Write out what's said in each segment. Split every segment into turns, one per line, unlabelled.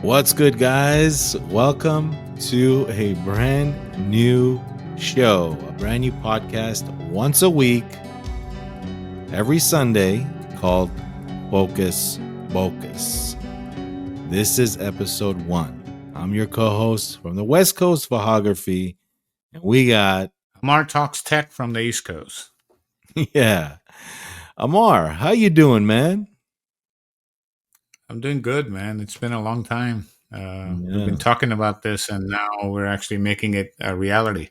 What's good, guys? Welcome to a brand new show, a brand new podcast once a week, every Sunday, called Focus Bokehs. This is episode 1. I'm your co-host from the West Coast, Vahagraphy, and we got
Amar talks tech from the East Coast.
yeah, Amar. How you doing, man?
I'm doing good, man. It's been a long time. We've been
Yeah.
talking about this, and now we're actually making it a reality.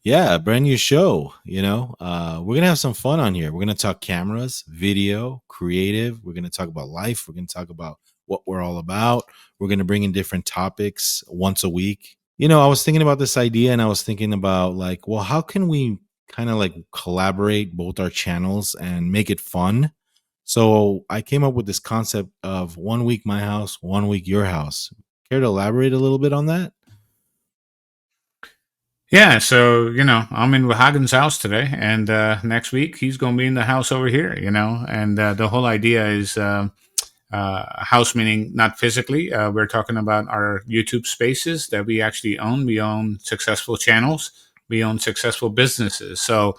Yeah, a brand new show. We're gonna have some fun on here. We're gonna talk cameras, video, creative. We're gonna talk about life. We're gonna talk about what we're all about. We're gonna bring in different topics once a week. I was thinking about this idea, and I was thinking about like, well, how can we kind of like collaborate both our channels and make it fun? So I came up with this concept of 1 week my house, 1 week your house. Care to elaborate a little bit on that?
Yeah, so I'm in Hagen's house today, and next week he's going to be in the house over here. And the whole idea is house meaning not physically. We're talking about our YouTube spaces that we actually own. We own successful channels. We own successful businesses. So,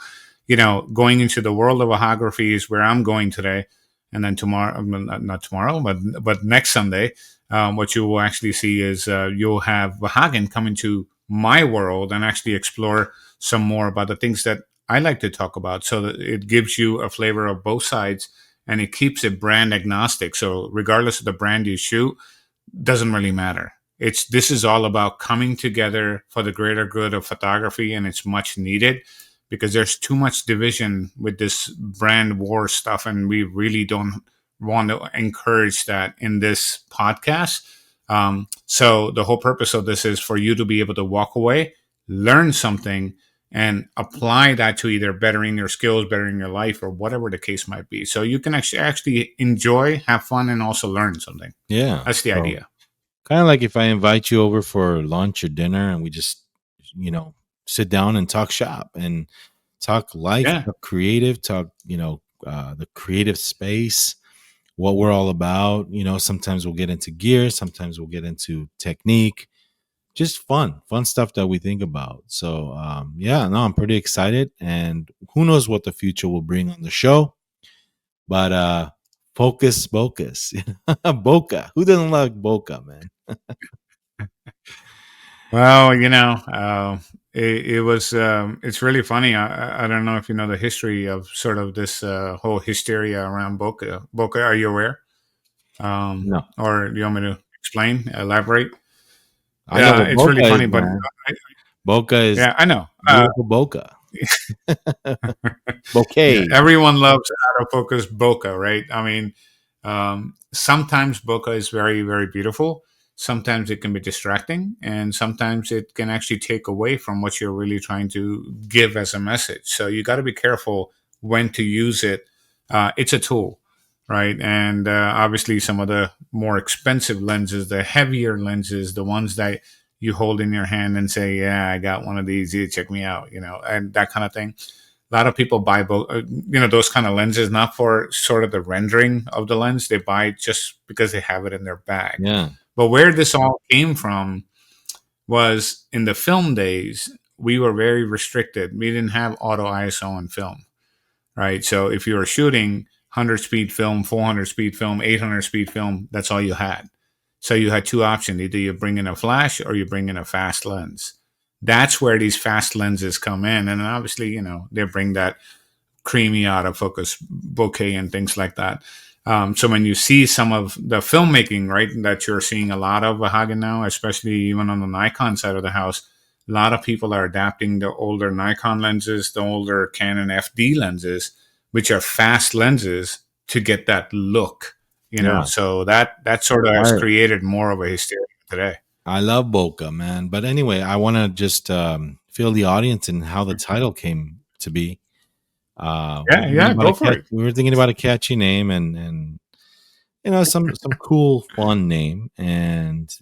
going into the world of Vahagraphy is where I'm going today. And then tomorrow, not tomorrow, but next Sunday, what you will actually see is you'll have Vahagan come into my world and actually explore some more about the things that I like to talk about. So that it gives you a flavor of both sides, and it keeps it brand agnostic. So regardless of the brand you shoot, doesn't really matter. This is all about coming together for the greater good of photography, and it's much needed because there's too much division with this brand war stuff, and we really don't want to encourage that in this podcast. So the whole purpose of this is for you to be able to walk away, learn something, and apply that to either bettering your skills, bettering your life, or whatever the case might be. So you can actually enjoy, have fun, and also learn something.
Yeah.
That's the idea.
Kind of like if I invite you over for lunch or dinner and we just, sit down and talk shop and talk life,
Yeah.
talk creative, talk, the creative space, what we're all about. Sometimes we'll get into gear, sometimes we'll get into technique, just fun stuff that we think about. So, I'm pretty excited, and who knows what the future will bring on the show. But Focus Bokehs. Bokeh. Who doesn't like bokeh, man?
Well, it was. It's really funny. I don't know if you know the history of sort of this whole hysteria around bokeh. Bokeh, are you aware?
No.
Or do you want me to explain, elaborate?
I know
Yeah,
what
it's really
bokeh is,
funny, but
man. Bokeh is
yeah, I know.
beautiful bokeh.
Yeah,
Bouquet.
everyone loves autofocus bokeh, right? I mean, sometimes bokeh is very, very beautiful. Sometimes it can be distracting, and sometimes it can actually take away from what you're really trying to give as a message. So you got to be careful when to use it. It's a tool, right? And obviously, some of the more expensive lenses, the heavier lenses, the ones that you hold in your hand and say, "Yeah, I got one of these. Here, check me out," and that kind of thing. A lot of people buy those kind of lenses not for sort of the rendering of the lens. They buy it just because they have it in their bag.
Yeah.
But where this all came from was in the film days. We were very restricted. We didn't have auto ISO in film, right? So if you were shooting 100 speed film, 400 speed film, 800 speed film, that's all you had. So you had two options: either you bring in a flash or you bring in a fast lens. That's where these fast lenses come in, and obviously, they bring that creamy out of focus bokeh and things like that. So when you see some of the filmmaking, right, that you're seeing a lot of Hagen now, especially even on the Nikon side of the house, a lot of people are adapting the older Nikon lenses, the older Canon FD lenses, which are fast lenses to get that look.
Yeah.
So that sort of has created more of a hysteria today.
I love bokeh, man. But anyway, I want to just fill the audience in how the title came to be.
Yeah, go for it.
We were thinking about a catchy name and some cool fun name, and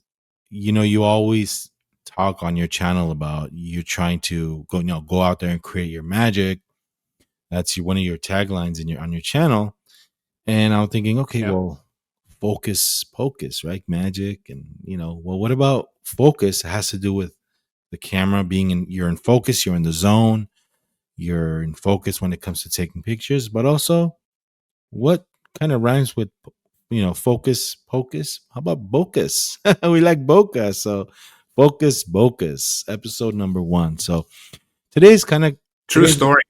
you always talk on your channel about you're trying to go out there and create your magic. That's one of your taglines on your channel. And I'm thinking, okay,
Yep.
well, focus pocus, right? Magic. And, well, what about focus? It has to do with the camera being you're in focus, you're in the zone, you're in focus when it comes to taking pictures, but also what kind of rhymes with, focus pocus? How about bokehs? We like bokeh. So Focus Bokehs, episode number 1. So today's kind of
True
today's
story.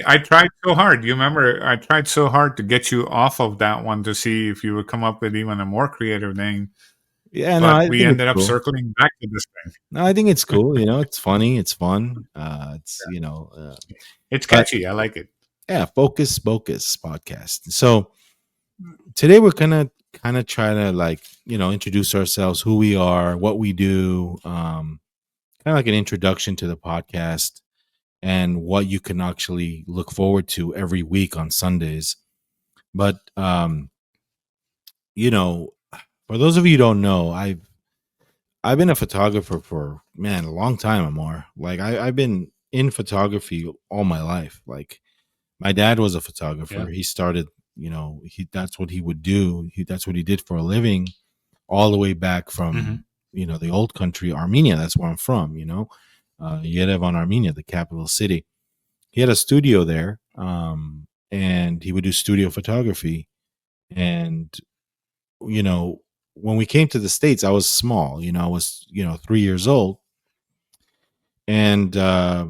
I tried so hard. You remember, I tried so hard to get you off of that one to see if you would come up with even a more creative name,
Yeah, no,
but
I
we
think it's
ended up
cool.
circling back to this
No, I think it's cool. It's funny, it's fun. It's
It's
but
catchy. I like it.
yeah, Focus Bokehs podcast. So today we're gonna kind of try to, like, introduce ourselves, who we are, what we do, kind of like an introduction to the podcast and what you can actually look forward to every week on Sundays. But you know, for those of you who don't know, I've been a photographer for, man, a long time or more. Like I've been in photography all my life. Like my dad was a
Yeah.
photographer. He started, that's what he would do. That's what he did for a living, all the way back
Hmm.
from, the old country, Armenia. That's where I'm from. Yerevan, Armenia, the capital city. He had a studio there, and he would do studio photography. And you know, when we came to the States, I was small. I was 3 years old, and I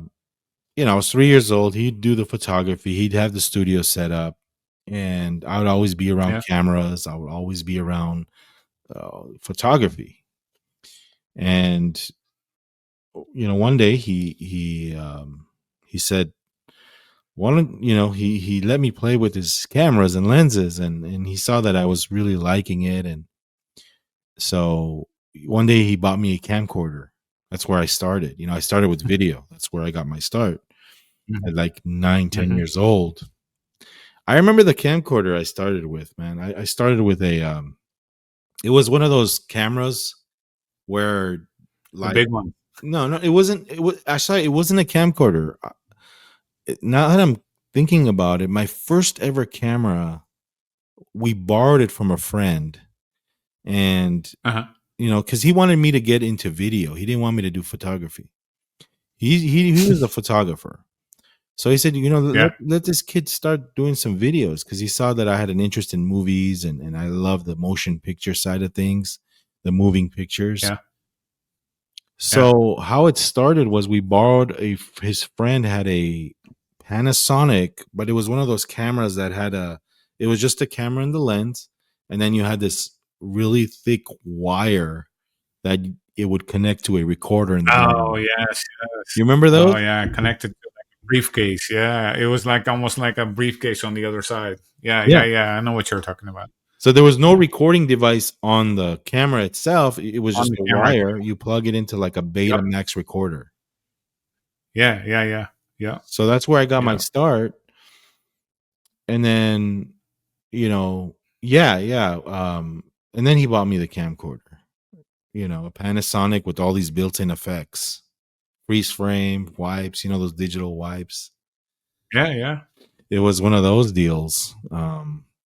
was 3 years old. He'd do the photography. He'd have the studio set up, and I would always be around
Yeah.
cameras. I would always be around photography. And one day he said, "Why don't he let me play with his cameras and lenses, and he saw that I was really liking it, and so one day he bought me a camcorder. That's where I started. I started with video. That's where I got my start
Hmm.
at like 9, 10
Hmm.
years old. I remember the camcorder I started with, man. I started with it was one of those cameras where,
The
like,
big one.
no, no, it wasn't. It was actually, it wasn't a camcorder. Now that I'm thinking about it, my first ever camera, we borrowed it from a friend, and
Uh-huh.
because he wanted me to get into video. He didn't want me to do photography. He was a photographer. So he said,
Yeah.
let this kid start doing some videos, because he saw that I had an interest in movies, and I love the motion picture side of things, the moving pictures.
Yeah. Yeah.
So how it started was we borrowed his friend had a Panasonic, but it was one of those cameras that had it was just a camera and the lens, and then you had this really thick wire that it would connect to a recorder in the
Oh
bottom.
yes, yes.
You remember
Oh
those?
yeah, connected to like a briefcase. Yeah, it was like almost like a briefcase on the other side. Yeah,
Yeah.
yeah, yeah. I know what you're talking about.
So there was no
Yeah,
recording device on the camera itself. It was
on
just
the
a
camera
wire.
itself.
You plug it into like a
Yep.
Betamax recorder.
Yeah, yeah, yeah, yeah,
So that's where I got my
yeah,
start. And then, yeah, yeah. And then he bought me the camcorder, a Panasonic with all these built-in effects, freeze frame, wipes, those digital wipes.
yeah, yeah.
It was one of those deals.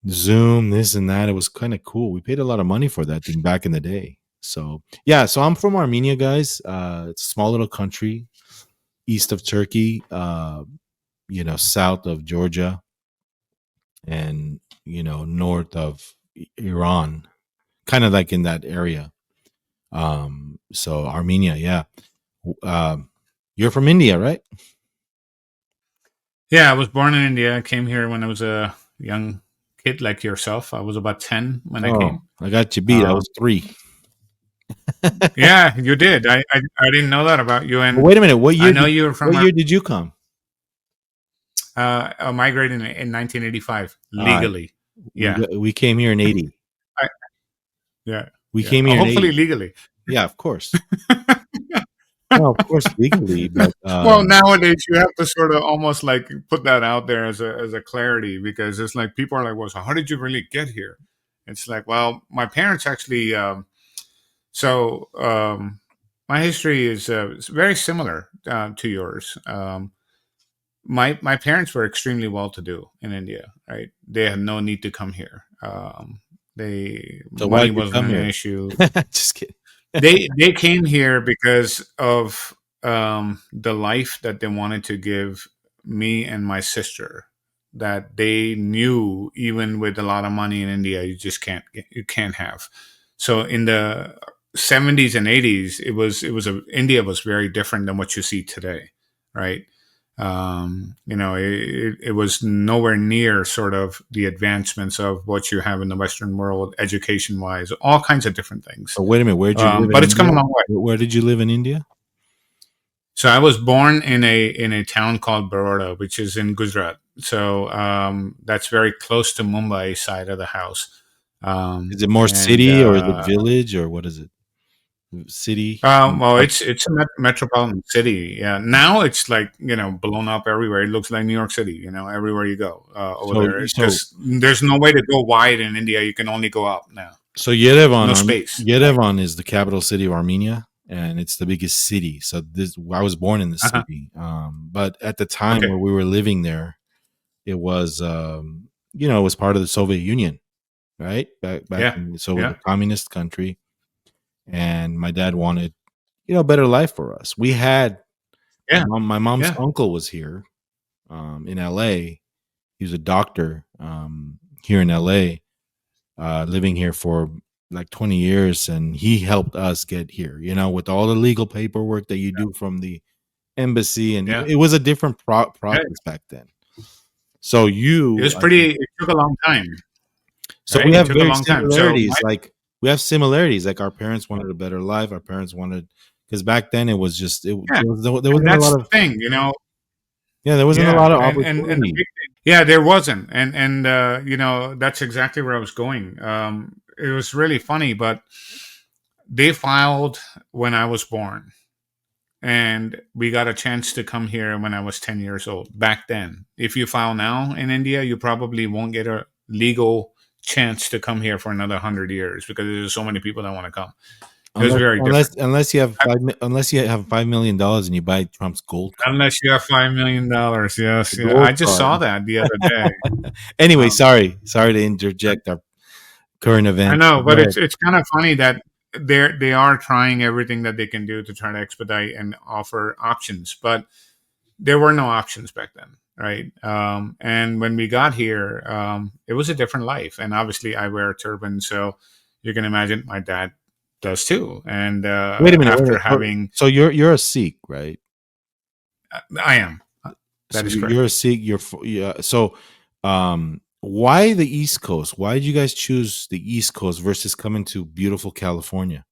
Zoom, this and that. It was kind of cool. We paid a lot of money for that thing back in the day. So yeah, so I'm from Armenia, guys. It's a small little country east of Turkey, south of Georgia, and north of Iran, kind of like in that area. So Armenia, yeah. Um, you're from India, right?
Yeah, I was born in India. I came here when I was a young kid, like yourself. I was about 10 when I
Oh,
came.
I got you beat. I
Um,
was 3.
yeah, you did. I didn't know that about you,
Well,
and
wait a minute. What
I
year
know
did
you were from
what year did you come?
migrating in 1985
Uh,
legally. Yeah,
we came here in 80.
I, yeah,
We
yeah.
came here in
Hopefully
80.
legally.
Yeah, of course. No, of course legally, but
Well, nowadays you have to sort of almost like put that out there as a clarity because it's like people are like, "Well, so how did you really get here?" It's like, well, my parents actually. So my history is very similar to yours. My parents were extremely well to do in India. Right, they had no need to come here.
So
Money
why'd you
wasn't
come
an
here?
issue.
Just kidding.
They came here because of the life that they wanted to give me and my sister. That they knew, even with a lot of money in India, you can't have. So in the 70s and 80s, India was very different than what you see today, right? It was nowhere near sort of the advancements of what you have in the Western world, education wise, all kinds of different things.
So wait a minute, where'd you live in
But it's come a
India?
long way.
Where did you live in India?
So I was born in a town called Baroda, which is in Gujarat. So that's very close to Mumbai side of the house.
Is it more
And
city or is it village or what is it? City?
Well, it's a metropolitan city. Yeah, now it's like blown up everywhere. It looks like New York City. Everywhere you go over
So
there, it's
so
just there's no way to go wide in India. You can only go up now.
so Yerevan,
No space. Right.
Yerevan is the capital city of Armenia, and it's the biggest city. So this, I was born in the
Uh-huh.
city, but at the time
Okay.
where we were living there, it was, it was part of the Soviet Union, right? Back
Yeah.
so it was a
Yeah.
communist country, and my dad wanted, better life for us. We had
Yeah.
my mom's
Yeah.
uncle was here, in L.A. He was a doctor, here in L.A., living here for like 20 years, and he helped us get here, with all the legal paperwork that you do from the embassy, and
Yeah.
it was a different
Yeah.
process back then. So
It was
you,
pretty. It took a long time,
so
right?
we
It
have
took a
very
long time. So
similarities. Like we have similarities. Like our parents wanted a better life. Our parents wanted, because back then it was just
yeah,
there
and
wasn't a
that's
lot
the
of,
thing.
yeah, there wasn't a
Yeah,
lot of
and the
opportunity.
big thing, yeah, there wasn't, and that's exactly where I was going. It was really funny, but they filed when I was born, and we got a chance to come here when I was 10 years old. Back then, if you file now in India, you probably won't get a legal chance to come here for another 100 years because there's so many people that want to come. It was
Unless
very
unless
different.
unless you have unless you have $5 million and you buy Trump's gold card.
Unless you have $5 million,
The
yes, yeah. I
gold
just
card.
saw that the other day.
Anyway,
Um,
sorry to interject our current
I
events.
know,
Go
but
ahead.
it's kind of funny that they are trying everything that they can do to try to expedite and offer options, but there were no options back then, right? And when we got here, it was a different life, and obviously I wear a turban, so you can imagine my dad does too. And
Wait a minute. Wait a
after
minute. So,
having,
so you're a Sikh, right?
I am. That
So
is
you're a
correct.
Sikh. Yeah. So, why the East Coast? Why did you guys choose the East Coast versus coming to beautiful California?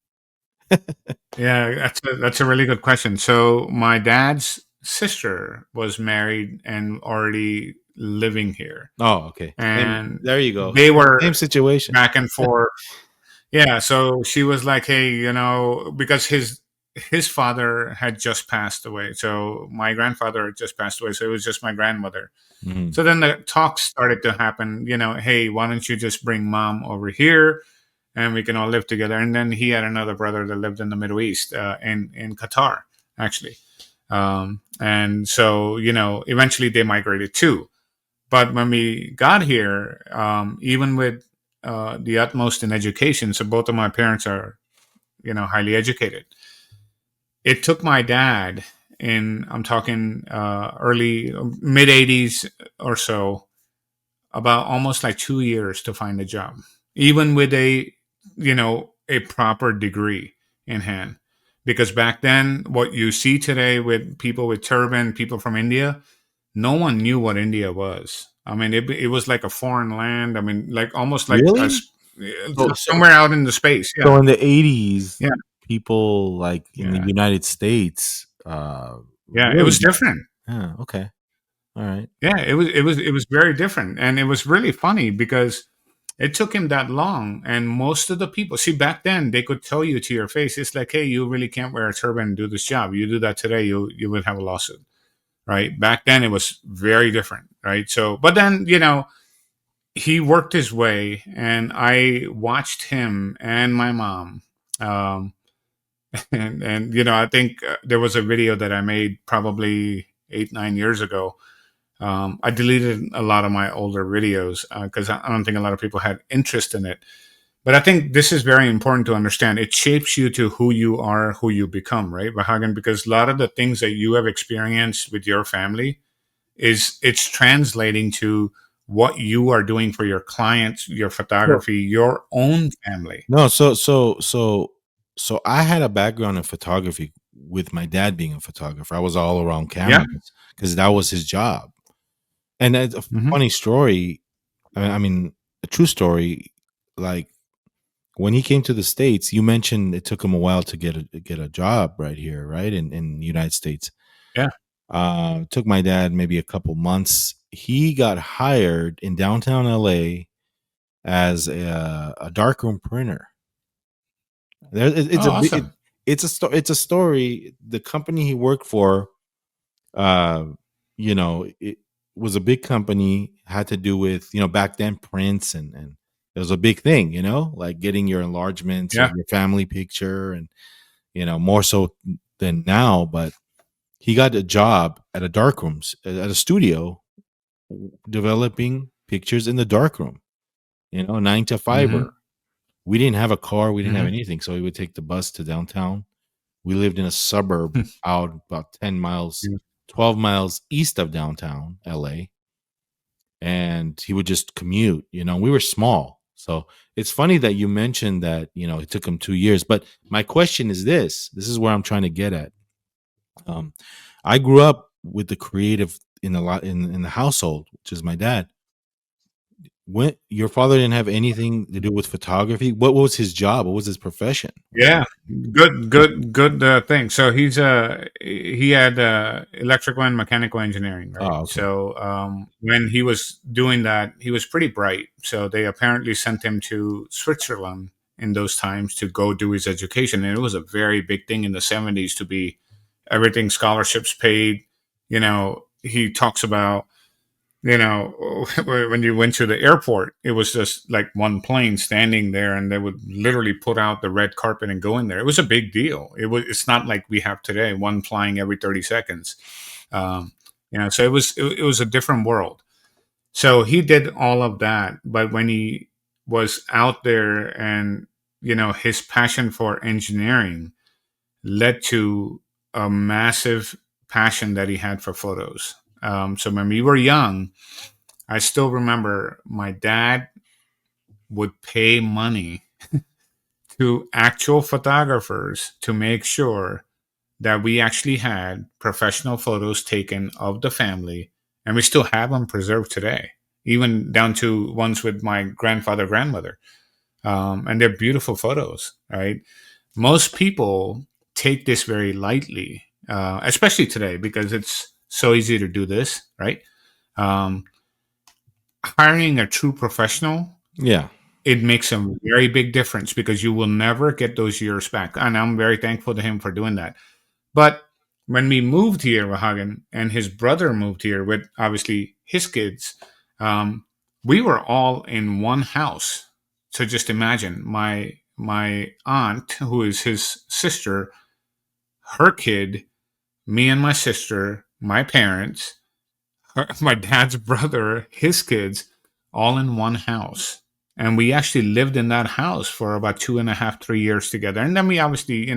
Yeah, that's a really good question. So my dad's sister was married and already living here,
Oh, okay. Same.
and
There you go.
they
Same
were
situation.
back and forth. Yeah, so she was like, "Hey, because his father had just passed away, so my grandfather had just passed away, so it was just my grandmother.
Mhm.
So then the talks started to happen. Hey, why don't you just bring mom over here, and we can all live together? And then he had another brother that lived in the Middle East, in Qatar, actually. And so eventually they migrated too. But when we got here, even with the utmost in education, so both of my parents are highly educated. It took my dad I'm talking early mid 80s or so, about almost like 2 years to find a job, even with a proper degree in hand. Because back then, what you see today with people with turban, people from India, no one knew what India was. I mean, it was like a foreign land. I mean, like almost like
Really? So, so,
somewhere out in the space. Yeah,
so in the '80s,
yeah,
people like in the
yeah,
United States,
yeah. It
really
was
did.
different.
Yeah. Okay. All right.
Yeah, it was very different, and it was really funny because it took him that long. And most of the people, see, back then they could tell you to your face, it's like, hey, you really can't wear a turban and do this job. You do that today, you would have a lawsuit, right? Back then it was very different, right? So, but then he worked his way, and I watched him and my mom. Um, and I think there was a video that I made probably 8 9 years ago. I deleted a lot of my older videos because I don't think a lot of people had interest in it. But I think this is very important to understand. It shapes you to who you are, who you become, right, Vahagan? Because a lot of the things that you have experienced with your family is it's translating to what you are doing for your clients, your
So
photography, your own family.
no, so I had a background in photography with my dad being a photographer. I was all around
Yeah.
cameras because that was his job. And it's a
Hmm.
funny story. I mean, a true story. Like when he came to the States, you mentioned it took him a while to get a job right here, right in the United States.
Yeah.
Took my dad maybe a couple months. He got hired in downtown LA as a darkroom printer. It's
Oh,
a
awesome.
it's a story. The company he worked for, uh, it was a big company. Had to do with back then prints and it was a big thing. Like getting your enlargements of
Yeah.
your family picture and more so than now. But he got a job at a darkrooms at a studio developing pictures in the darkroom. 9 to 5er.
Hmm.
We didn't have a car. We didn't have
Hmm.
anything, so we would take the bus to downtown. We lived in a suburb out about 10 miles, 12 miles east of downtown LA, and he would just commute. We were small. So it's funny that you mentioned that, it took him 2 years. But my question is this is where I'm trying to get at. Um, I grew up with the creative in a lot in the household, which is my dad. When your father didn't have anything to do with photography, what was his job? What was his profession?
Yeah, good thing. So he had electrical and mechanical engineering, right?
Oh, okay.
So when he was doing that, he was pretty bright. So they apparently sent him to Switzerland in those times to go do his education, and it was a very big thing in the '70s to be everything scholarships paid. He talks about when you went to the airport, it was just like one plane standing there, and they would literally put out the red carpet and go in there. It was a big deal. It's not like we have today, one flying every 30 seconds. Um, so it was a different world. So he did all of that, but when he was out there, and his passion for engineering led to a massive passion that he had for photos. So when we were young, I still remember my dad would pay money to actual photographers to make sure that we actually had professional photos taken of the family, and we still have them preserved today, even down to ones with my grandfather, grandmother. And they're beautiful photos, right? Most people take this very lightly, especially today because it's so easy to do this, right? Um, Hiring a true professional,
Yeah.
it makes a very big difference because you will never get those years back. And I'm very thankful to him for doing that. But when we moved here, Wahagan, and his brother moved here with obviously his kids, um, we were all in one house. So just imagine my aunt, who is his sister, her kid, me and my sister, my parents, my dad's brother, his kids, all in one house. And we actually lived in that house for about 2.5, 3 years together. And then we obviously,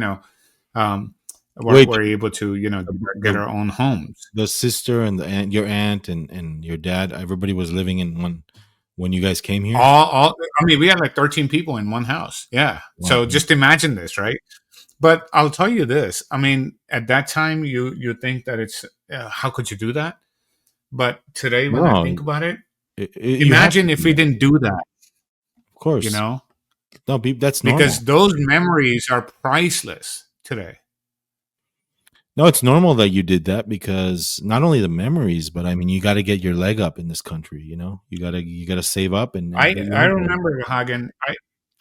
um,
Wait,
were able to,
the
get
the
our own homes.
the sister and the aunt, your aunt and your dad, everybody was living in one when you guys came here?
I mean, we had like 13 people in one house. Yeah.
Wow.
So just imagine this, right? But I'll tell you this. I mean, at that time, you think that it's, how could you do that? But today, when I
No,
think about it,
you have to
imagine if
do
we
that.
didn't do that,
Of
you
course.
know?
No, that's
Because
normal.
those memories are priceless today.
No, it's normal that you did that because not only the memories, but I mean, you got to get your leg up in this country. You got to save up and
I
get your
I
own place.
remember Hagen.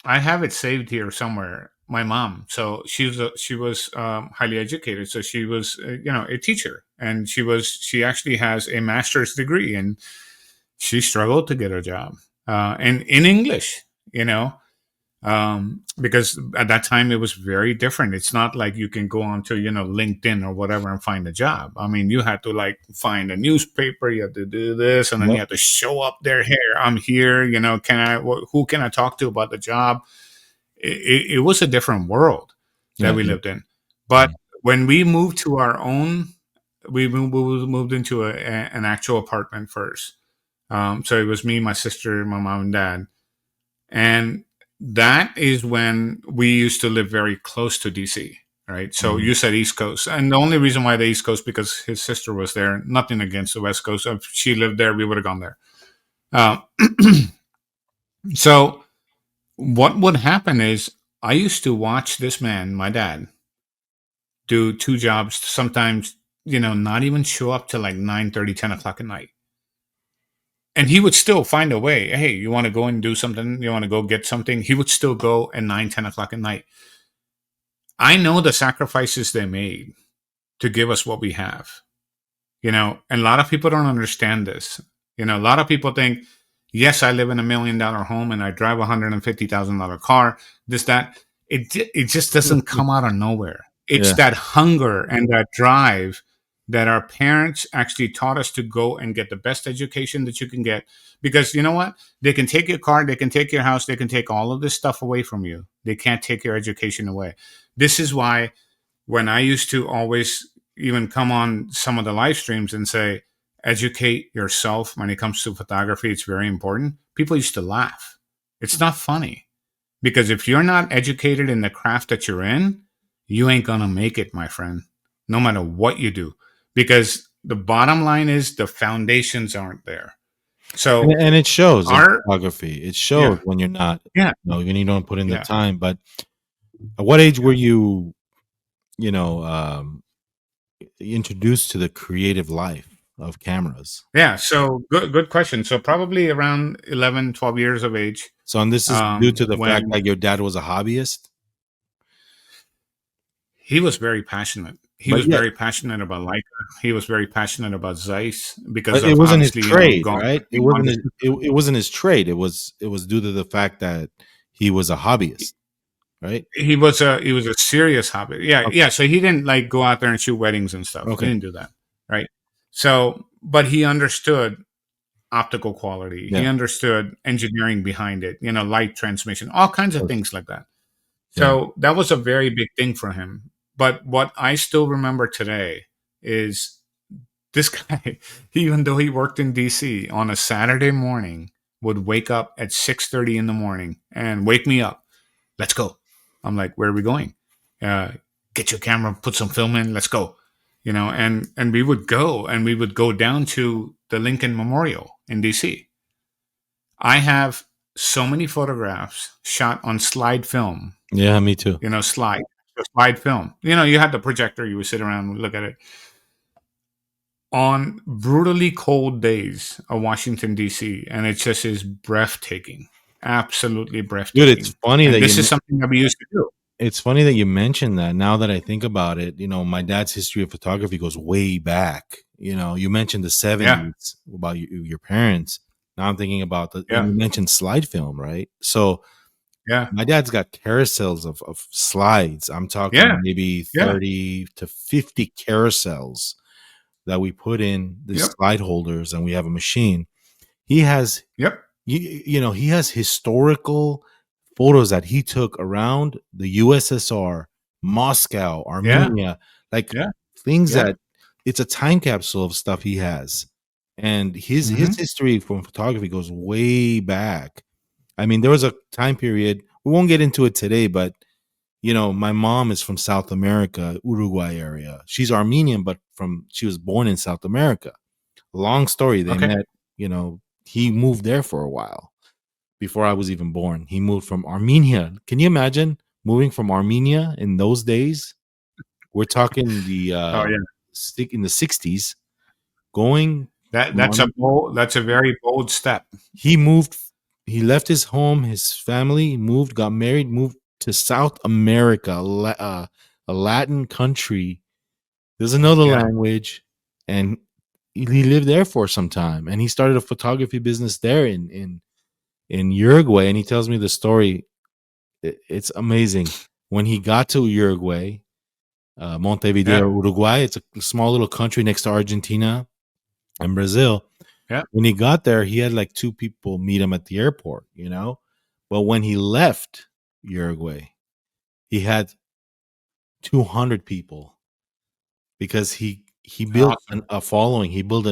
I have it saved here somewhere. My mom, so she was highly educated, so she was a teacher, and she actually has a master's degree, and she struggled to get a job, and in English, you know. because at that time it was very different. It's not like you can go onto LinkedIn or whatever and find a job. I mean, you had to like find a newspaper, you had to do this, and then you
Yep.
had to show up there. Here, I'm here. Can I? Who can I talk to about the job? It was a different world that
Yeah.
we
Yeah.
lived in. But when we moved to our own, we moved into an actual apartment first. So it was me, my sister, my mom, and dad. And that is when we used to live very close to DC, right? So
Mhm.
you said East Coast. And the only reason why the East Coast, because his sister was there, nothing against the West Coast. If she lived there, we would have gone there. Uh, so what would happen is I used to watch this man, my dad, do two jobs, sometimes, not even show up till like 9:30, 10 o'clock at night. And he would still find a way. Hey, you want to go and do something? You want to go get something? He would still go at 9, 10 o'clock at night. I know the sacrifices they made to give us what we have, and a lot of people don't understand this. A lot of people think, yes, I live in $1 million home and I drive $150,000 car, this, that. It just doesn't come out of nowhere. It's
Yeah.
that hunger and that drive that our parents actually taught us to go and get the best education that you can get. Because you know what? They can take your car, they can take your house, they can take all of this stuff away from you. They can't take your education away. This is why when I used to always even come on some of the live streams and say, educate yourself when it comes to photography, it's very important. People used to laugh. It's not funny because if you're not educated in the craft that you're in, you ain't going to make it, my friend, no matter what you do. Because the bottom line is the foundations aren't there.
And,
So,
and it shows in
our,
photography. It shows
yeah,
when you're not,
yeah,
when you don't put in the
yeah,
time. But at what age were
yeah.
you, you know, introduced to the creative life of cameras?
Yeah, so good question. So probably around 11, 12 years of age.
So, and this is due to the fact
When
that your dad was a hobbyist.
he was very passionate. He
But
was
yeah,
very passionate about Leica. He was very passionate about Zeiss because
but it
of
wasn't his
obviously,
trade,
going.
right? It
He
wasn't
wanted
his, it wasn't his trade. It was due to the fact that he was a hobbyist, right?
he was a serious hobby. Yeah,
Okay.
yeah. So he didn't like go out there and shoot weddings and stuff. He
Okay.
didn't do that, right? So, but he understood optical quality. He
Yeah.
understood engineering behind it. Light transmission, all kinds
Of
of
course.
things like that.
Yeah.
So that was a very big thing for him. But what I still remember today is this guy, even though he worked in DC on a Saturday morning, would wake up at 6:30 in the morning and wake me up. Let's go. I'm like, where are we going? Uh, get your camera, put some film in, let's go. And we would go and we would go down to the Lincoln Memorial in DC. I have so many photographs shot on slide film,
Yeah. Me too.
slide, the slide film. You had the projector, you would sit around and look at it. On brutally cold days of Washington, D.C., and it just is breathtaking, absolutely
Dude, it's
breathtaking.
funny
And
that
this
you
is something that we used to do.
It's funny that you mentioned that. Now that I think about it, my dad's history of photography goes way back. You mentioned the
Yeah,
70s about your parents. Now I'm thinking about and
yeah,
you mentioned slide film, right? So
yeah,
my dad's got carousels of slides. I'm
yeah,
talking maybe
yeah,
30 to 50 carousels that we put in the
yep,
slide holders, and we have a machine. He has
yep,
he has historical photos that he took around the USSR, Moscow,
yeah,
Armenia, like
yeah,
things
yeah.
that it's a time capsule of stuff he has. And his
Hmm.
history from photography goes way back. I mean, there was a time period, we won't get into it today, but my mom is from South America, Uruguay area. She's Armenian, but she was born in South America. Long story. They
Okay.
met, he moved there for a while before I was even born. He moved from Armenia. Can you imagine moving from Armenia in those days? We're talking
Oh yeah.
in the 60s, going
That
from
that's a bold. That's a very bold step.
he moved he left his home, his family, moved, got married, moved to South America, a Latin country, doesn't know the
Yeah.
language, and he lived there for some time, and he started a photography business there in Uruguay. And he tells me the story. It's amazing. When he got to Uruguay, Montevideo,
Yeah.
Uruguay, it's a small little country next to Argentina and Brazil.
Yeah.
When he got there, he had like two people meet him at the airport, you know? But when he left Uruguay, he had 200 people because he built
Awesome.
a following. He built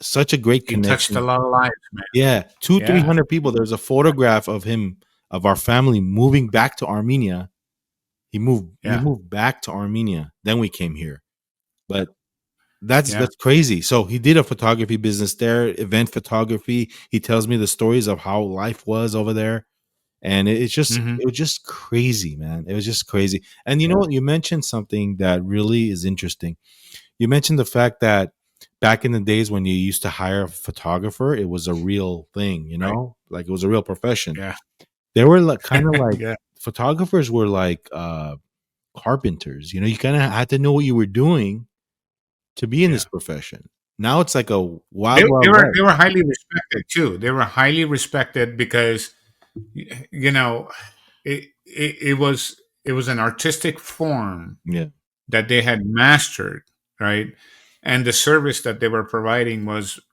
such a great
He touched a
connection.
lot of lives, man.
Yeah, two, three
Yeah.
hundred people. There's a photograph of him, of our family moving back to Armenia. He
Yeah.
moved back to Armenia. Then we came here. But that's
Yeah.
that's crazy. So he did a photography business there, event photography. He tells me the stories of how life was over there. And
Hmm.
it was just crazy, man. It was just crazy. And you know
Yeah.
what? You mentioned something that really is interesting. You mentioned the fact that back in the days when you used to hire a photographer, it was a real thing, you
Right.
know? Like it was a real profession.
Yeah.
They were like kind of like
Yeah.
photographers were like carpenters, you know, you kind of had to know what you were doing to be in this
Yeah.
profession. Now it's like a
They,
wild,
they
wild
were
west.
they were highly respected too. They were highly respected because you know it was an artistic form
Yeah.
that they had mastered, right? And the service that they were providing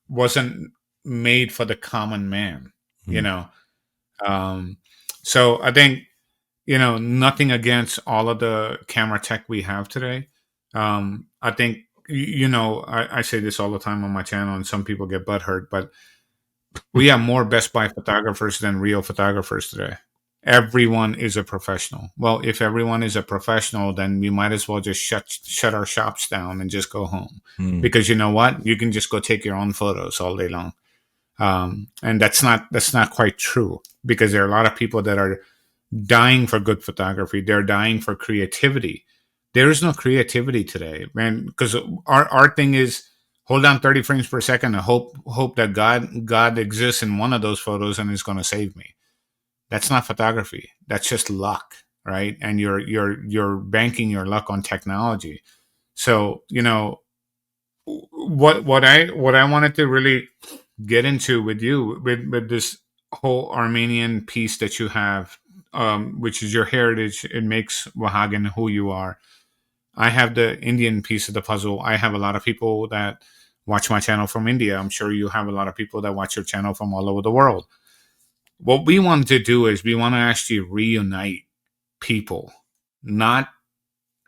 wasn't made for the common man, you
Mm.
know. Um, so I think nothing against all of the camera tech we have today. I think I say this all the time on my channel, and some people get butthurt, but we have more Best Buy photographers than real photographers today. Everyone is a professional. Well, if everyone is a professional, then we might as well just shut our shops down and just go home.
Mm.
Because you know what? You can just go take your own photos all day long. And that's not quite true, because there are a lot of people that are dying for good photography. They're dying for creativity. There is no creativity today, man, because our thing is hold down 30 frames per second and hope that God exists in one of those photos and is going to save me. That's not photography. That's just luck, right? And you're banking your luck on technology. So what I wanted to really get into with you with this whole Armenian piece that you have, which is your heritage. It makes Wahagan who you are. I have the Indian piece of the puzzle. I have a lot of people that watch my channel from India. I'm sure you have a lot of people that watch your channel from all over the world. What we want to do is we want to actually reunite people, not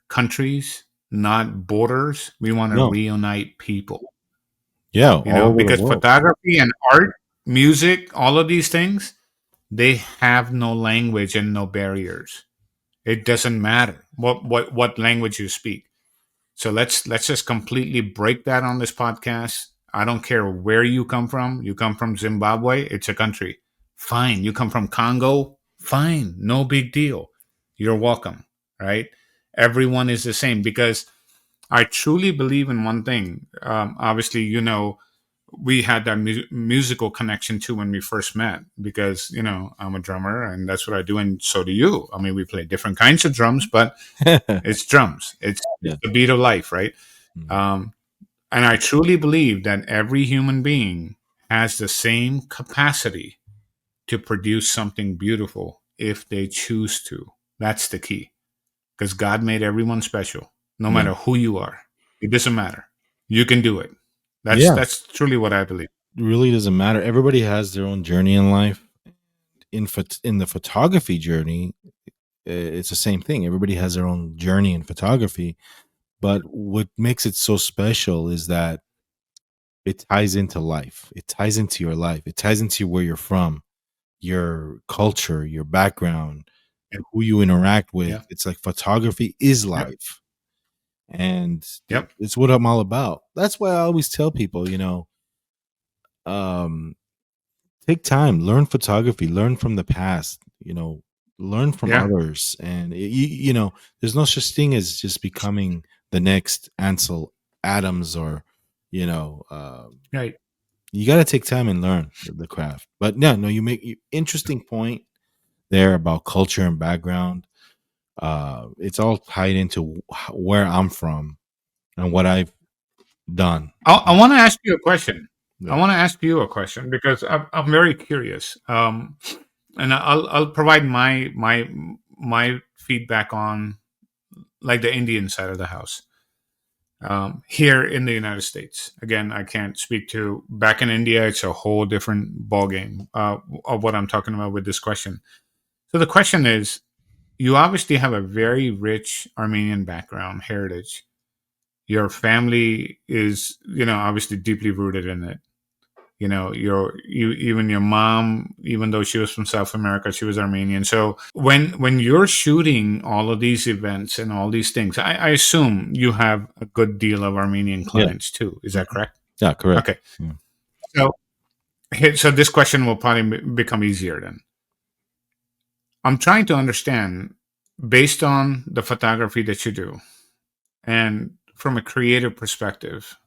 countries, not borders. We want to
No.
reunite people.
Yeah, all over the
Because
world.
photography and art, music, all of these things, they have no language and no barriers. It doesn't matter what language you speak. So let's just completely break that on this podcast. I don't care where you come from. You come from Zimbabwe, it's a country. Fine. You come from Congo, fine. No big deal. You're welcome, right? Everyone is the same, because I truly believe in one thing. Obviously, we had that musical connection too when we first met, because I'm a drummer and that's what I do, and so do you. I mean, we play different kinds of drums, but it's drums. It's
Yeah.
the beat of life, right?
Mhm.
um, and I truly believe that every human being has the same capacity to produce something beautiful if they choose to. That's the key, because God made everyone special, no
Yeah.
matter who you are. It doesn't matter. You can do it. that's
Yeah.
that's truly what I believe.
It really doesn't matter. Everybody has their own journey in life. In the photography journey, it's the same thing. Everybody has their own journey in photography, but what makes it so special is that it ties into life. It ties into your life. It ties into where you're from, your culture, your background,
Yeah.
who you interact with.
Yeah.
It's like photography is
Yep.
life. And
Yep.
it's what I'm all about. That's why I always tell people, um, take time, learn photography, learn from the past, learn from
Yeah.
others. And, there's no such thing as just becoming the next Ansel Adams or, you know,
Right.
you got to take time and learn the craft. But yeah, no, you make interesting point there about culture and background. It's all tied into where I'm from and what I've done.
I want to ask you a question. I
Yeah.
want to ask you a question because I'm very curious. and I'll provide my feedback on like the Indian side of the house. Here in the United States, again, I can't speak to back in India. It's a whole different ballgame of what I'm talking about with this question. So the question is, you obviously have a very rich Armenian background heritage. Your family is, obviously deeply rooted in it. Even your mom, even though she was from South America, she was Armenian. So when you're shooting all of these events and all these things, I assume you have a good deal of Armenian
Yeah.
clients too. Is that
Mhm.
correct?
Yeah, correct.
Okay.
Yeah.
So so this question will probably become easier then. I'm trying to understand, based on the photography that you do and from a creative perspective,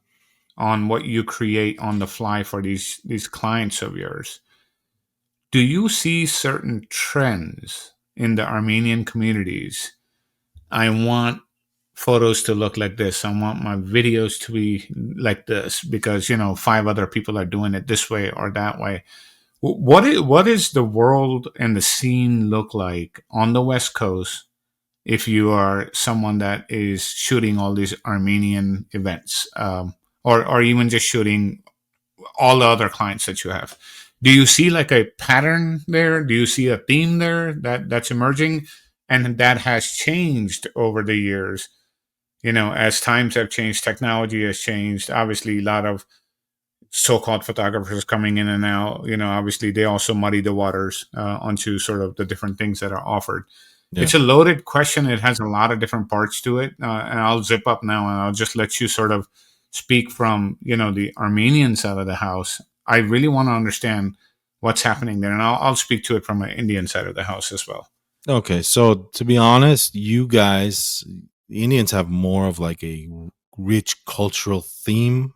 on what you create on the fly for these clients of yours. Do you see certain trends in the Armenian communities? I want photos to look like this. I want my videos to be like this because, five other people are doing it this way or that way. What is the world and the scene look like on the West Coast if you are someone that is shooting all these Armenian events, or even just shooting all the other clients that you have? Do you see like a pattern there? Do you see a theme there that's emerging, and that has changed over the years? As times have changed, technology has changed. Obviously, a lot of so-called photographers coming in and out. Obviously, they also muddy the waters onto sort of the different things that are offered.
Yeah.
It's a loaded question. It has a lot of different parts to it, and I'll zip up now and I'll just let you sort of speak from the Armenian side of the house. I really want to understand what's happening there, and I'll speak to it from an Indian side of the house as well.
Okay, so to be honest, you guys, the Indians have more of like a rich cultural theme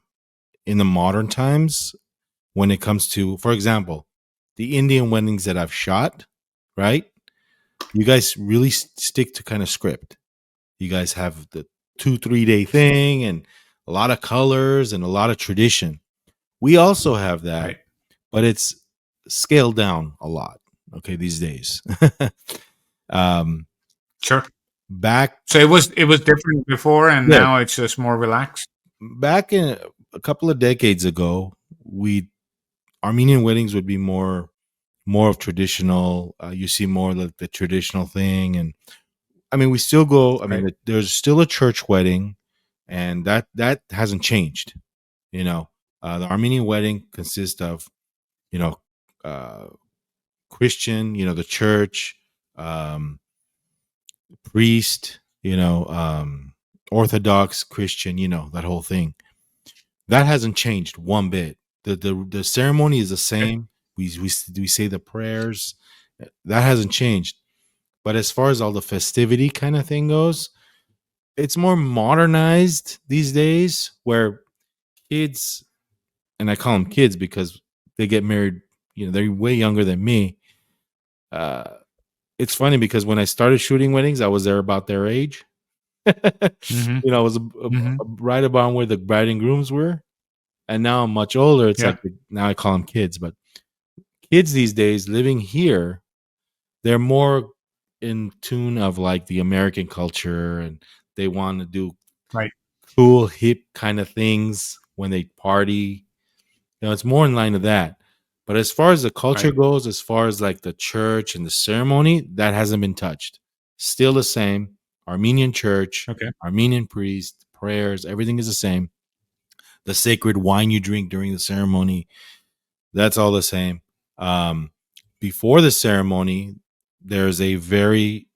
in the modern times when it comes to, for example, the Indian weddings that I've shot, right? You guys really stick to kind of script. You guys have the 2 3 day thing and a lot of colors and a lot of tradition. We also have that,
Right.
but it's scaled down a lot. Okay, these days. um,
Sure.
back,
So it was different before, and
yeah,
now it's just more relaxed.
back in a couple of decades ago, we Armenian weddings would be more of traditional. You see more like the traditional thing, and I mean, we still go. I mean,
Right.
there's still a church wedding, and that hasn't changed. You know, the Armenian wedding consists of you know uh, Christian, the church, um, priest, Orthodox Christian, that whole thing. That hasn't changed one bit. The ceremony is the
Okay.
same. We say the prayers. That hasn't changed. But as far as all the festivity kind of thing goes, it's more modernized these days where kids, and I call them kids because they get married, they're way younger than me. Uh, it's funny because when I started shooting weddings, I was there about their age.
Mm-hmm.
I was
Mm-hmm.
right about where the bride and grooms were. And now I'm much older. It's
Yeah.
like now I call them kids, but kids these days living here, they're more in tune of like the American culture and they want to do
Right.
cool, hip kind of things when they party. It's more in line of that. But as far as the culture
Right.
goes, as far as like the church and the ceremony, that hasn't been touched. Still the same. Armenian church,
Okay.
Armenian priest, prayers, everything is the same. The sacred wine you drink during the ceremony, that's all the same. Um, Before the ceremony, there's a very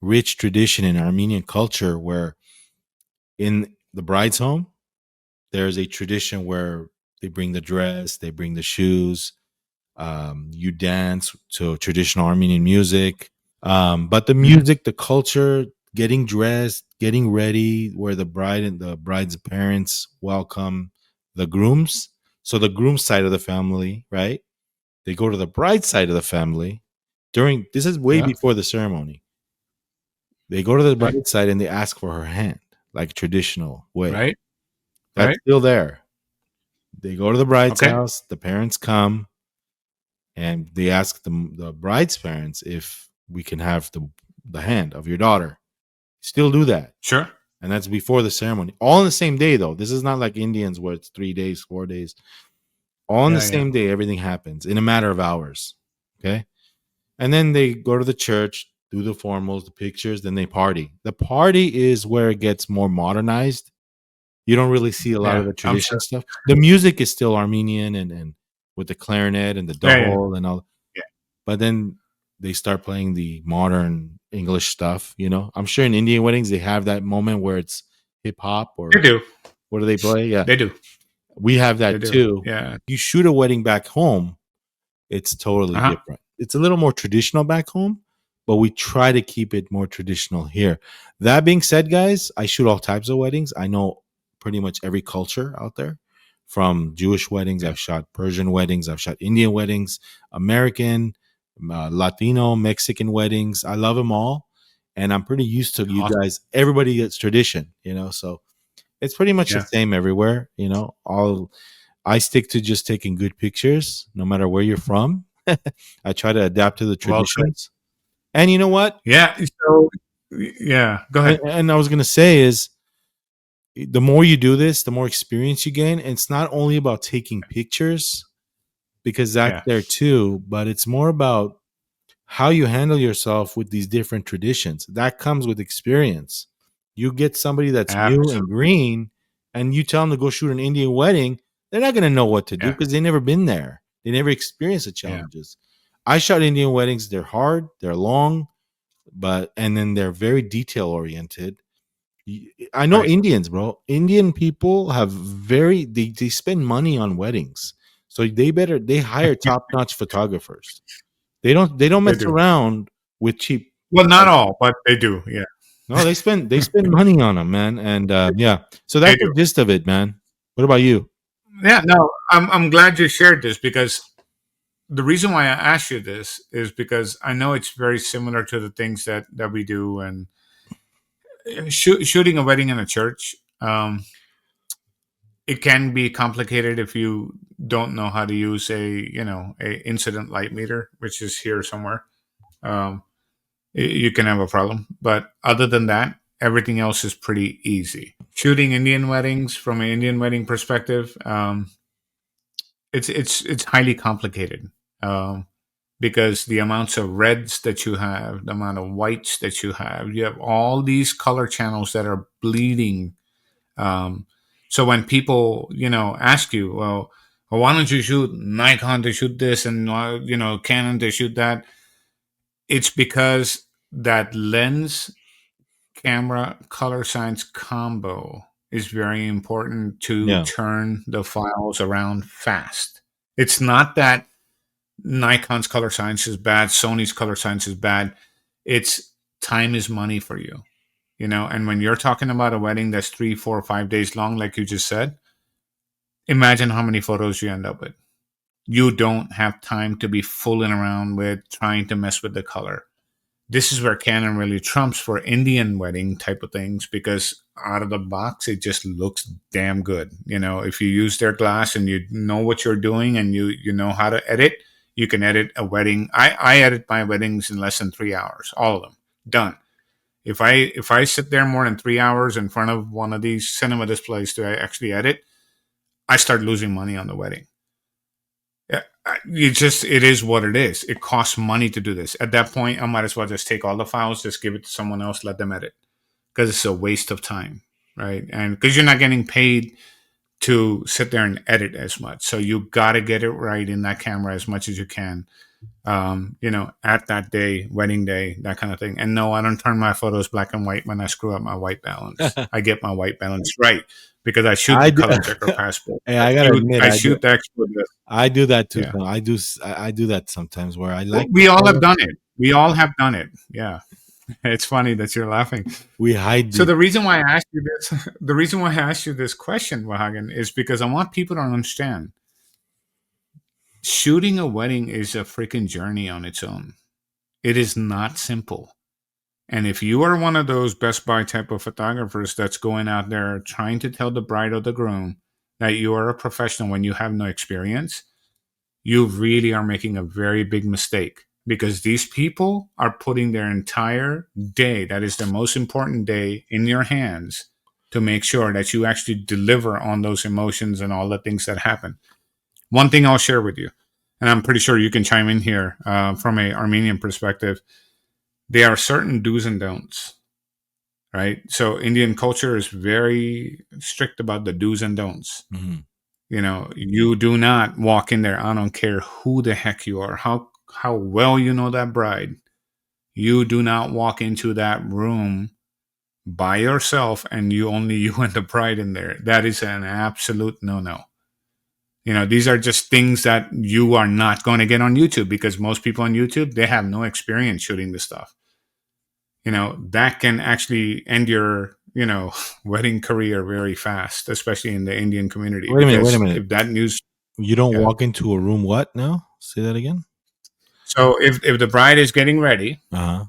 rich tradition in Armenian culture where in the bride's home, there's a tradition where they bring the dress, they bring the shoes, you dance to traditional Armenian music. But the
Mhm.
music, the culture, getting dressed, getting ready, where the bride and the bride's parents welcome the grooms. So the groom side of the family, right? They go to the bride side of the family during this is way
Yeah.
before the ceremony. They go to the
Okay.
bride side and they ask for her hand, like traditional way.
Right.
That's
Right.
still there. They go to the bride's
Okay.
house, the parents come, and they ask the bride's parents if we can have the hand of your daughter. Still do that,
Sure.
and that's before the ceremony. All on the same day, though. This is not like Indians where it's 3 days, 4 days. All on the
Yeah, yeah.
same day, everything happens in a matter of hours. Okay, and then they go to the church, do the formals, the pictures, then they party. The party is where it gets more modernized. You don't really see a lot of
Yeah.
the
I'm
traditional
sure.
stuff. The music is still Armenian and with the clarinet and the
Yeah, yeah,
dahol and all,
yeah.
but then they start playing the modern English stuff. I'm sure in Indian weddings they have that moment where it's hip hop
They
or
do.
what do they play? Yeah,
They do.
we have
They
that
do.
too.
Yeah.
You shoot a wedding back home, it's totally
Uh huh.
different. It's a little more traditional back home, but we try to keep it more traditional here. That being said, guys, I shoot all types of weddings. I know pretty much every culture out there. From Jewish weddings,
Yeah.
I've shot Persian weddings, I've shot Indian weddings, American, Latino, Mexican weddings. I love them all. And I'm pretty used to you
Awesome.
guys. Everybody gets tradition. So it's pretty much the
Yeah.
same everywhere. I stick to just taking good pictures, no matter where you're from. I try to adapt to the
Well said.
traditions. And you know what?
Yeah. So, yeah. Go
And,
ahead.
and I was gonna say is the more you do this, the more experience you gain. And it's not only about taking pictures because that's
Yeah.
there too, but it's more about how you handle yourself with these different traditions. That comes with experience. You get somebody that's new and
Absolutely.
green, and you tell them to go shoot an Indian wedding, they're not going to know what to do
Yeah.
because they never been there. They never experienced the
Yeah.
challenges. I shot Indian weddings. They're hard, they're long, and then they're very detail oriented. I know
Right.
Indians, bro. Indian people have they spend money on weddings. So they hire top-notch photographers. They don't
They
mess
do.
around with cheap.
Well, not all, but they do. Yeah.
No, they spend money on them, man, and yeah. So
They
that's the
do.
gist of it, man. What about you?
Yeah. No, I'm glad you shared this because the reason why I asked you this is because I know it's very similar to the things that we do and shooting a wedding in a church. It can be complicated if you don't know how to use a incident light meter, which is here somewhere. Um, you can have a problem, but other than that, everything else is pretty easy. Shooting Indian weddings from an Indian wedding perspective, it's highly complicated. Because the amounts of reds that you have, the amount of whites that you have all these color channels that are bleeding. Um, so when people, ask you, well, why don't you shoot Nikon to shoot this and Canon to shoot that? It's because that lens camera color science combo is very important to
Yeah,
turn the files around fast. It's not that Nikon's color science is bad, Sony's color science is bad. It's time is money for you. And when you're talking about a wedding that's 3, 4, 5 days long, like you just said, imagine how many photos you end up with. You don't have time to be fooling around with trying to mess with the color. This is where Canon really trumps for Indian wedding type of things because out of the box, it just looks damn good. If you use their glass and you know what you're doing and you know how to edit, you can edit a wedding. I edit my weddings in less than 3 hours, all of them done. If I sit there more than 3 hours in front of one of these cinema displays to actually edit, I start losing money on the wedding. Yeah, it is what it is. It costs money to do this. At that point, I might as well just take all the files, just give it to someone else, let them edit, because it's a waste of time, right? And because you're not getting paid to sit there and edit as much, so you got to get it right in that camera as much as you can. At that day, wedding day, that kind of thing. And no, I don't turn my photos black and white when I screw up my white balance. I get my white balance right because I shoot
I
the
do.
color checker passport.
Hey, I gotta admit,
I
I do.
shoot the export list.
I do that too.
Yeah.
I do that sometimes where I like the
We all have
photo.
done it. We all have done it. Yeah. It's funny that you're laughing.
We hide
So
the.
the reason why I asked you this, the reason why I asked you this question, Wahagan, is because I want people to understand shooting a wedding is a freaking journey on its own. It is not simple. And if you are one of those Best Buy type of photographers that's going out there trying to tell the bride or the groom that you are a professional when you have no experience, you really are making a very big mistake, because these people are putting their entire day, that is their most important day, in your hands to make sure that you actually deliver on those emotions and all the things that happen. One thing I'll share with you, and I'm pretty sure you can chime in here from a Armenian perspective, there are certain do's and don'ts, right? So Indian culture is very strict about the do's and don'ts.
Mhm.
You do not walk in there. I don't care who the heck you are, how well you know that bride. You do not walk into that room by yourself, and you and the bride in there. That is an absolute no. These are just things that you are not going to get on YouTube, because most people on YouTube, they have no experience shooting this stuff. That can actually end your, wedding career very fast, especially in the Indian community,
Wait a minute, wait a
because
minute.
if that news,
You don't
yeah.
walk into a room what now? Say that again?
So if the bride is getting ready,
Uh-huh.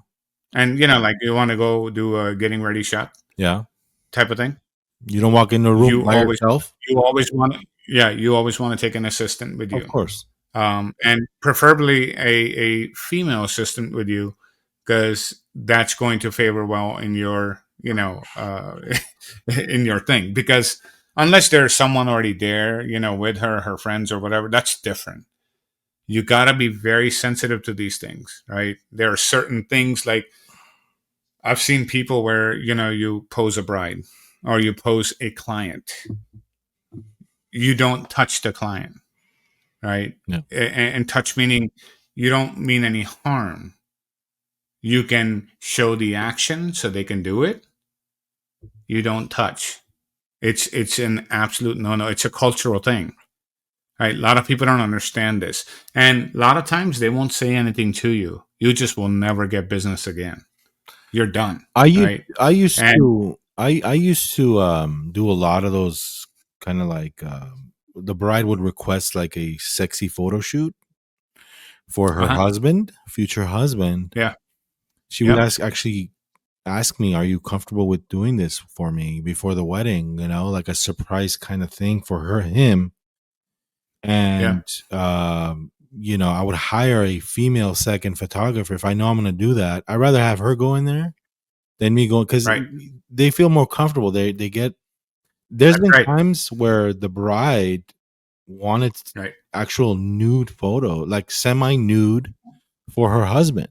and like you want to go do a getting ready shot
Yeah.
type of thing,
You don't walk into a room
you
by
always
yourself?
you always want to yeah you always want to take an assistant with
Of
you,
course.
and preferably a female assistant with you, because that's going to favor well in your in your thing, because unless there's someone already there, with her friends or whatever, that's different. You got to be very sensitive to these things, right? There are certain things, like I've seen people where you pose a bride or you pose a client, you don't touch the client, right?
Yeah.
And touch meaning you don't mean any harm. You can show the action so they can do it. You don't touch. It's an absolute no. It's a cultural thing, right? A lot of people don't understand this, and a lot of times they won't say anything to you. You just will never get business again. You're done,
I used
right?
I used
And
to I used to do a lot of those kind of like the bride would request like a sexy photo shoot for her
uh-huh,
husband, future husband.
yeah,
She would
yep,
ask me, "Are you comfortable with doing this for me before the wedding?" Like a surprise kind of thing for him.
yeah,
And I would hire a female second photographer if I know I'm going to do that. I'd rather have her go in there than me going, because
right,
they feel more comfortable. They get. There's
that's
been
right,
times where the bride wanted
right,
actual nude photo, like semi nude, for her husband,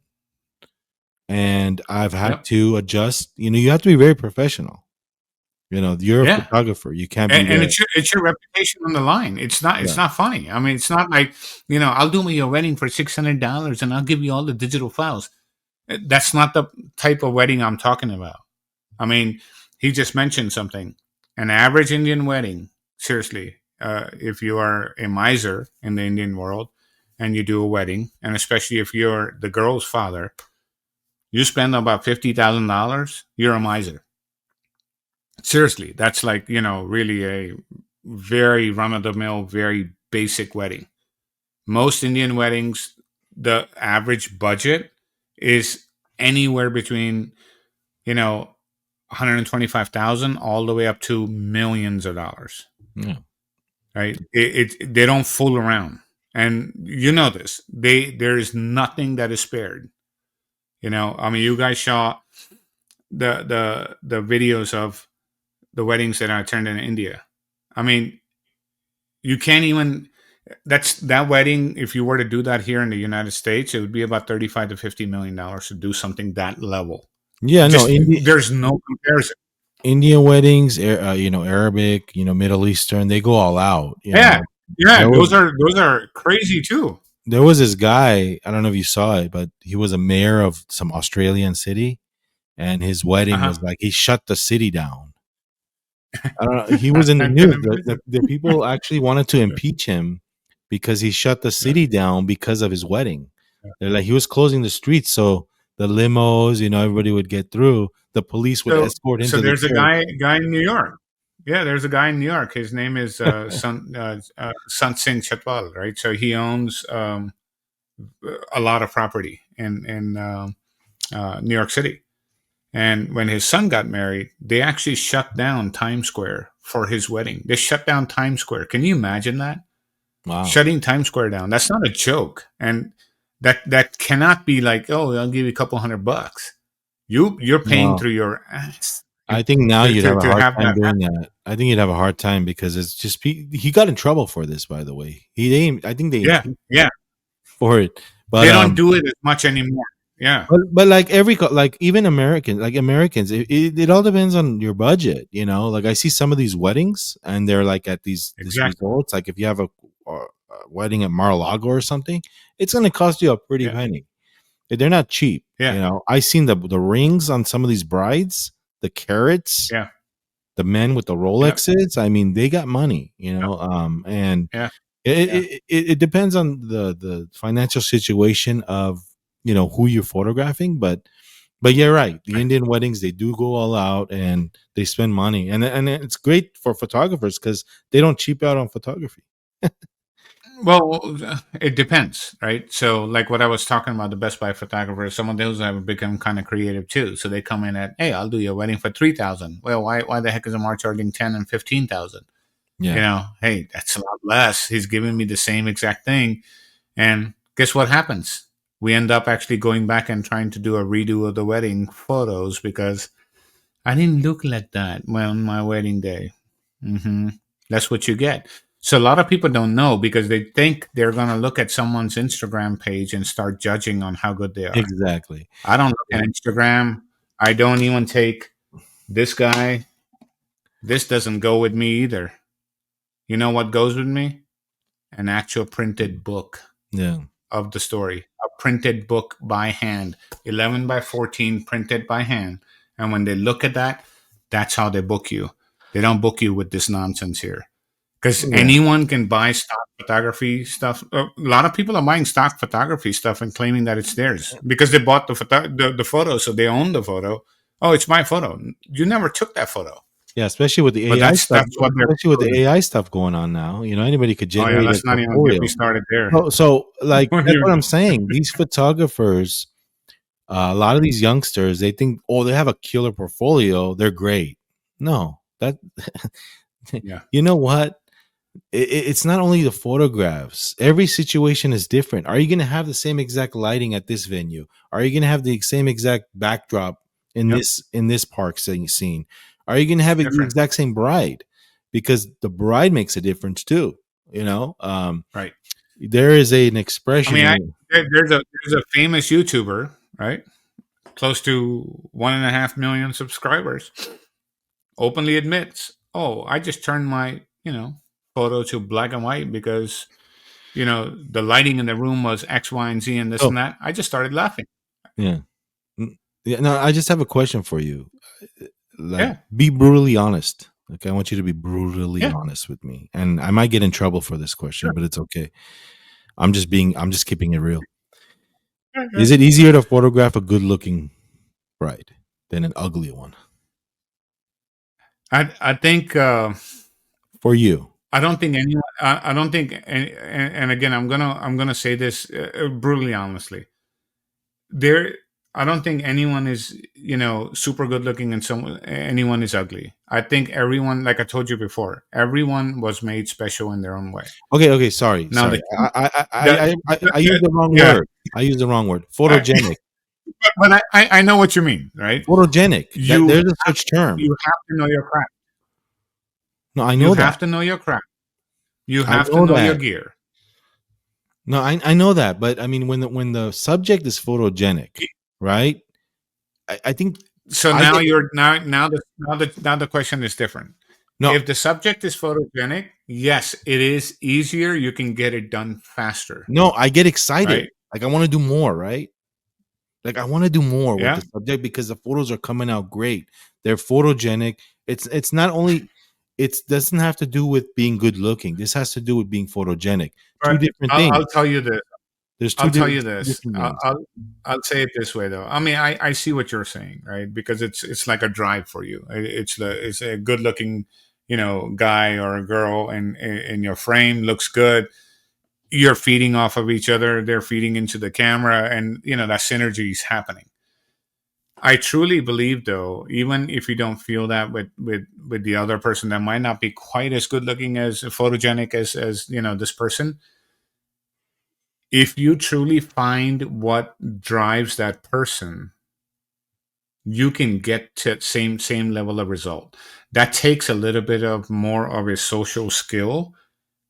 and I've had
yep,
to adjust. You have to be very professional. You're a
yeah.
photographer. You can't be
And
there.
it's your reputation on the line. It's
Yeah.
not funny. I mean, it's not like, I'll do your wedding for $600 and I'll give you all the digital files. That's not the type of wedding I'm talking about. I mean, he just mentioned something. An average Indian wedding, seriously, if you are a miser in the Indian world and you do a wedding, and especially if you're the girl's father, you spend about $50,000. You're a miser. Seriously, that's like, really a very run of the mill, very basic wedding. Most Indian weddings, the average budget is anywhere between, 125,000 all the way up to millions of dollars,
Yeah.
right? They don't fool around. And you know this. There is nothing that is spared. I mean, you guys saw the videos of the weddings that I attended in India. I mean, you can't even. That wedding. If you were to do that here in the United States, it would be about 35 to $50 million to do something that level.
Yeah. No.
Just there's no comparison.
Indian weddings, Arabic, Middle Eastern, they go all out.
Yeah, yeah.
There was
Those are crazy too.
there was this guy, I don't know if you saw it, but he was a mayor of some Australian city, and his
Uh
wedding
huh.
was like he shut the city down. I don't know. He was in the
I can
news.
imagine.
The people actually wanted to impeach him because he shut the
Yeah.
city down because of his wedding. They're like he was closing the streets so the limos, everybody would get through. The police would
So
escort him
so
to the
there's a
church.
guy in New York. Yeah, there's a guy in New York. His name is Sant Singh Chatwal, right? So he owns a lot of property in New York City. And when his son got married, they actually shut down Times Square for his wedding. They shut down Times Square. Can you imagine that?
Wow.
shutting Times Square down. That's not a joke, and that cannot be like, oh, I'll give you a couple $100. You're paying
No.
through your ass
I think now you'd have a
to
hard
have
time
that
doing
happen.
that. I think you'd have a hard time because it's just he got in trouble for this, by the way. I think they
Yeah,
impeached him
yeah.
for it. But
They don't do it as much anymore. Yeah,
like like even Americans, it all depends on your budget, you know. Like I see some of these weddings, and they're like at these
exactly.
resorts. Like if you have a wedding at Mar-a-Lago or something, it's going to cost you a pretty
Yeah,
penny. They're not cheap,
yeah,
you know. I seen the rings on some of these brides, the carats,
yeah,
the men with the
yeah,
Rolexes. I mean, they got money, you
yeah,
know. And
yeah,
it,
yeah.
it depends on the financial situation of, you know, who you're photographing, but you're right. The
Right.
Indian weddings, they do go all out and they spend money, and it's great for photographers because they don't cheap out on photography.
Well, it depends, right? So, like what I was talking about, the Best Buy photographers, some of those have become kind of creative too. So they come in at, hey, I'll do your wedding for 3,000. Well, why the heck is Amar charging 10 and 15,000? You
Yeah,
know, hey, that's a lot less. He's giving me the same exact thing, and guess what happens? We end up actually going back and trying to do a redo of the wedding photos because I didn't look like that on my wedding day. hmm That's what you get. So a lot of people don't know because they think they're going to look at someone's Instagram page and start judging on how good they are.
exactly.
I don't look
Yeah.
at Instagram. I don't even take this guy. This doesn't go with me either. You know what goes with me? An actual printed book
Yeah.
of the story, a printed book by hand, 11 by 14 printed by hand. And when they look at that, that's how they book you. They don't book you with this nonsense here. Because
Yeah.
anyone can buy stock photography stuff. A lot of people are buying stock photography stuff and claiming that it's theirs because they bought the photo, so they own the photo. Oh, it's my photo. You never took that photo,
Yeah, especially with the
but
AI stuff,
that's what they're
especially with the
doing.
AI stuff going on now. You know, anybody could
Oh yeah,
generate a
let's not even get me
portfolio.
started there.
So like
When
that's
you
what I'm saying. These photographers, a lot of these youngsters, they think, oh, they have a killer portfolio, they're great. No, that
yeah,
you know what? It's not only the photographs. Every situation is different. Are you going to have the same exact lighting at this venue? Are you going to have the same exact backdrop
yep,
in this park scene? Are you going to have the
different,
exact same bride? Because the bride makes a difference too. You know,
right?
there is an
I
expression
mean,
in
there's a famous YouTuber, right? Close to 1.5 million subscribers, openly admits, "Oh, I just turned my photo to black and white because the lighting in the room was X, Y, and Z, and this
oh
and that." I just started laughing.
yeah. Yeah, no, I just have a question for you. Like,
Yeah,
be brutally honest. Like, I want you to be brutally
yeah,
honest with me. And I might get in trouble for this question,
sure.
but it's okay. I'm just keeping it real.
Yeah, yeah.
Is it easier to photograph a good looking bride than an ugly one
I think
for you?
I don't think anyone. I don't think, and again, I'm gonna say this brutally honestly. There, I don't think anyone is super good looking and anyone is ugly. I think everyone, like I told you before, everyone was made special in their own way.
Okay, okay, sorry,
Now
sorry.
the key, the,
I used the wrong
yeah,
word. I used the wrong word.
I,
Photogenic.
but I know what you mean, right?
Photogenic. That
You
there's a such term.
you have to know your craft.
No, I
You
know that.
have to know your craft. You
I
have to
know
know your
that.
gear.
No, I know that, but I mean when the subject is photogenic, right? I think
So
I
now
get
you're now the question is different.
no,
If the subject is photogenic, yes, it is easier. You can get it done faster,
no, I get excited.
right?
Like I want to do more, right? Like I want to do more with the
Yeah,
subject because the photos are coming out great. They're photogenic. It's not only it doesn't have to do with being good looking. This has to do with being photogenic. Two
but
different
I'll
things.
tell you this.
There's
I'll tell you
two
this.
different
I'll,
things.
I'll I'll say it this way though. I mean, I see what you're saying, right? Because it's like a drive for you. It's a good looking, guy or a girl, and your frame looks good. You're feeding off of each other. They're feeding into the camera, and that synergy is happening. I truly believe, though, even if you don't feel that with the other person that might not be quite as good looking as photogenic as this person, if you truly find what drives that person, you can get to same level of result. That takes a little bit of more of a social skill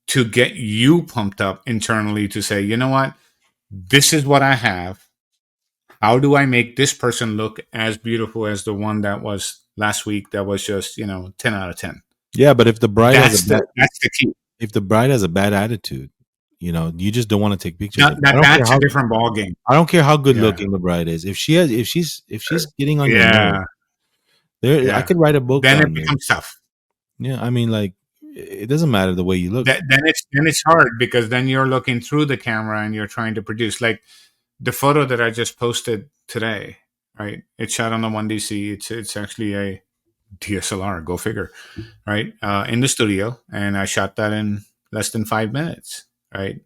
to get you pumped up internally to say, you know what, this is what I have. How do I make this person look as beautiful as the one that was last week that was just 10 out of 10?
Yeah, but if the bride has a
That's the
bad
that's the key.
if the bride has a bad attitude, you just don't want to take pictures
Now,
of her.
that that's a different ball game.
I don't care how good
Yeah,
looking the bride is. If she's getting on your nerve,
yeah,
there I
yeah.
could write a book
Then it
on this.
becomes tough.
Yeah, I mean, like, it doesn't matter the way you look.
Then it's hard because then you're looking through the camera and you're trying to produce like the photo that I just posted today. Right, it's shot on the 1DC. It's actually a DSLR. Go figure. Right, in the studio, and I shot that in less than 5 minutes. Right,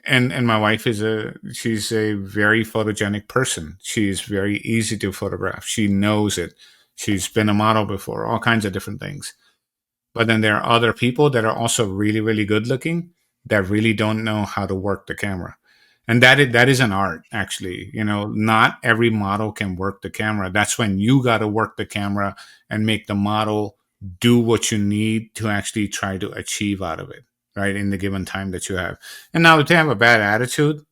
and my wife she's a very photogenic person. She's very easy to photograph. She knows it. She's been a model before, all kinds of different things. But then there are other people that are also really, really good looking that really don't know how to work the camera. And that is an art, actually. Not every model can work the camera. That's when you got to work the camera and make the model do what you need to actually try to achieve out of it, right? In the given time that you have. And now if they have a bad attitude,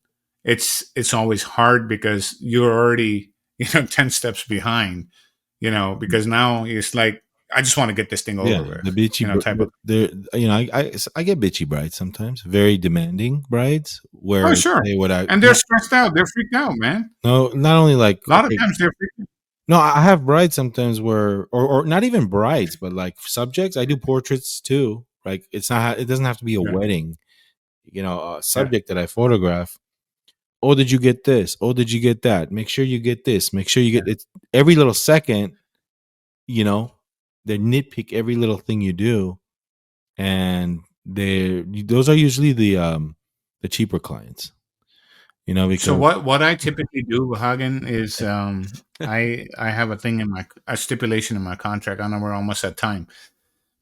it's always hard because you're already, 10 steps behind, because now it's like, I just want to get this thing
Yeah,
over
the
with,
bitchy,
type of.
there. I get bitchy brides sometimes. Very demanding brides
Oh,
where
sure.
they would I
And they're
no
stressed out. They're freaked out, man.
no not only like,
A lot of
okay,
times they're freaked out.
no, I have brides sometimes where, or not even brides, but like subjects. I do portraits too. Like, it doesn't have to be a
Yeah.
wedding. A
Yeah.
subject that I photograph. Oh, did you get this? Oh, did you get that? Make sure you get this. Make sure you
Yeah.
get it. Every little second, you know, they nitpick every little thing you do, and those are usually the cheaper clients.
So
Because
what I typically do, Hagen, is I have a stipulation in my contract. I know we're almost at time,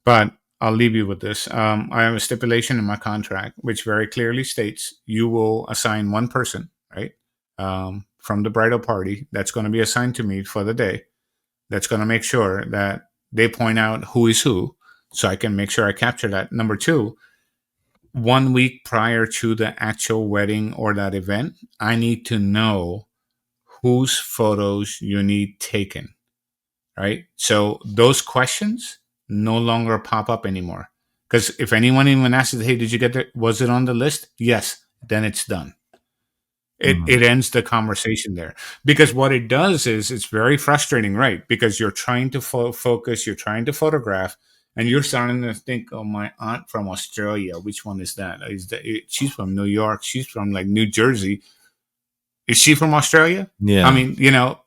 but I'll leave you with this. I have a stipulation in my contract which very clearly states you will assign one person, right, from the bridal party that's going to be assigned to me for the day. That's going to make sure that they point out who is who, so I can make sure I capture that. Number two, 1 week prior to the actual wedding or that event, I need to know whose photos you need taken, right? So those questions no longer pop up anymore. Because if anyone even asks, hey, did you get there? Was it on the list? Yes, then it's done. It
Mhm.
ends the conversation there, because what it does is it's very frustrating, right? Because you're trying to focus, you're trying to photograph, and you're starting to think, oh, my aunt from Australia, which one is that? She's from New York, she's from like New Jersey. Is she from Australia? I
Yeah.
mean,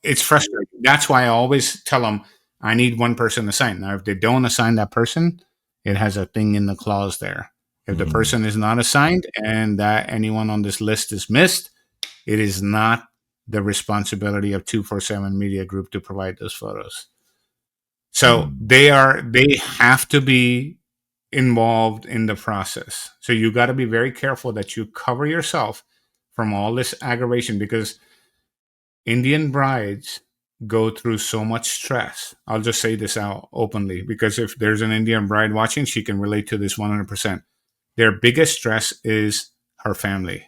it's frustrating. That's why I always tell them I need one person assigned. Now, if they don't assign that person, it has a thing in the clause there. If the
Mhm.
person is not assigned and that anyone on this list is missed, it is not the responsibility of 247 Media Group to provide those photos. So
Mhm.
they have to be involved in the process. So you got to be very careful that you cover yourself from all this aggravation, because Indian brides go through so much stress. I'll just say this out openly, because if there's an Indian bride watching, she can relate to this 100%. Their biggest stress is her family.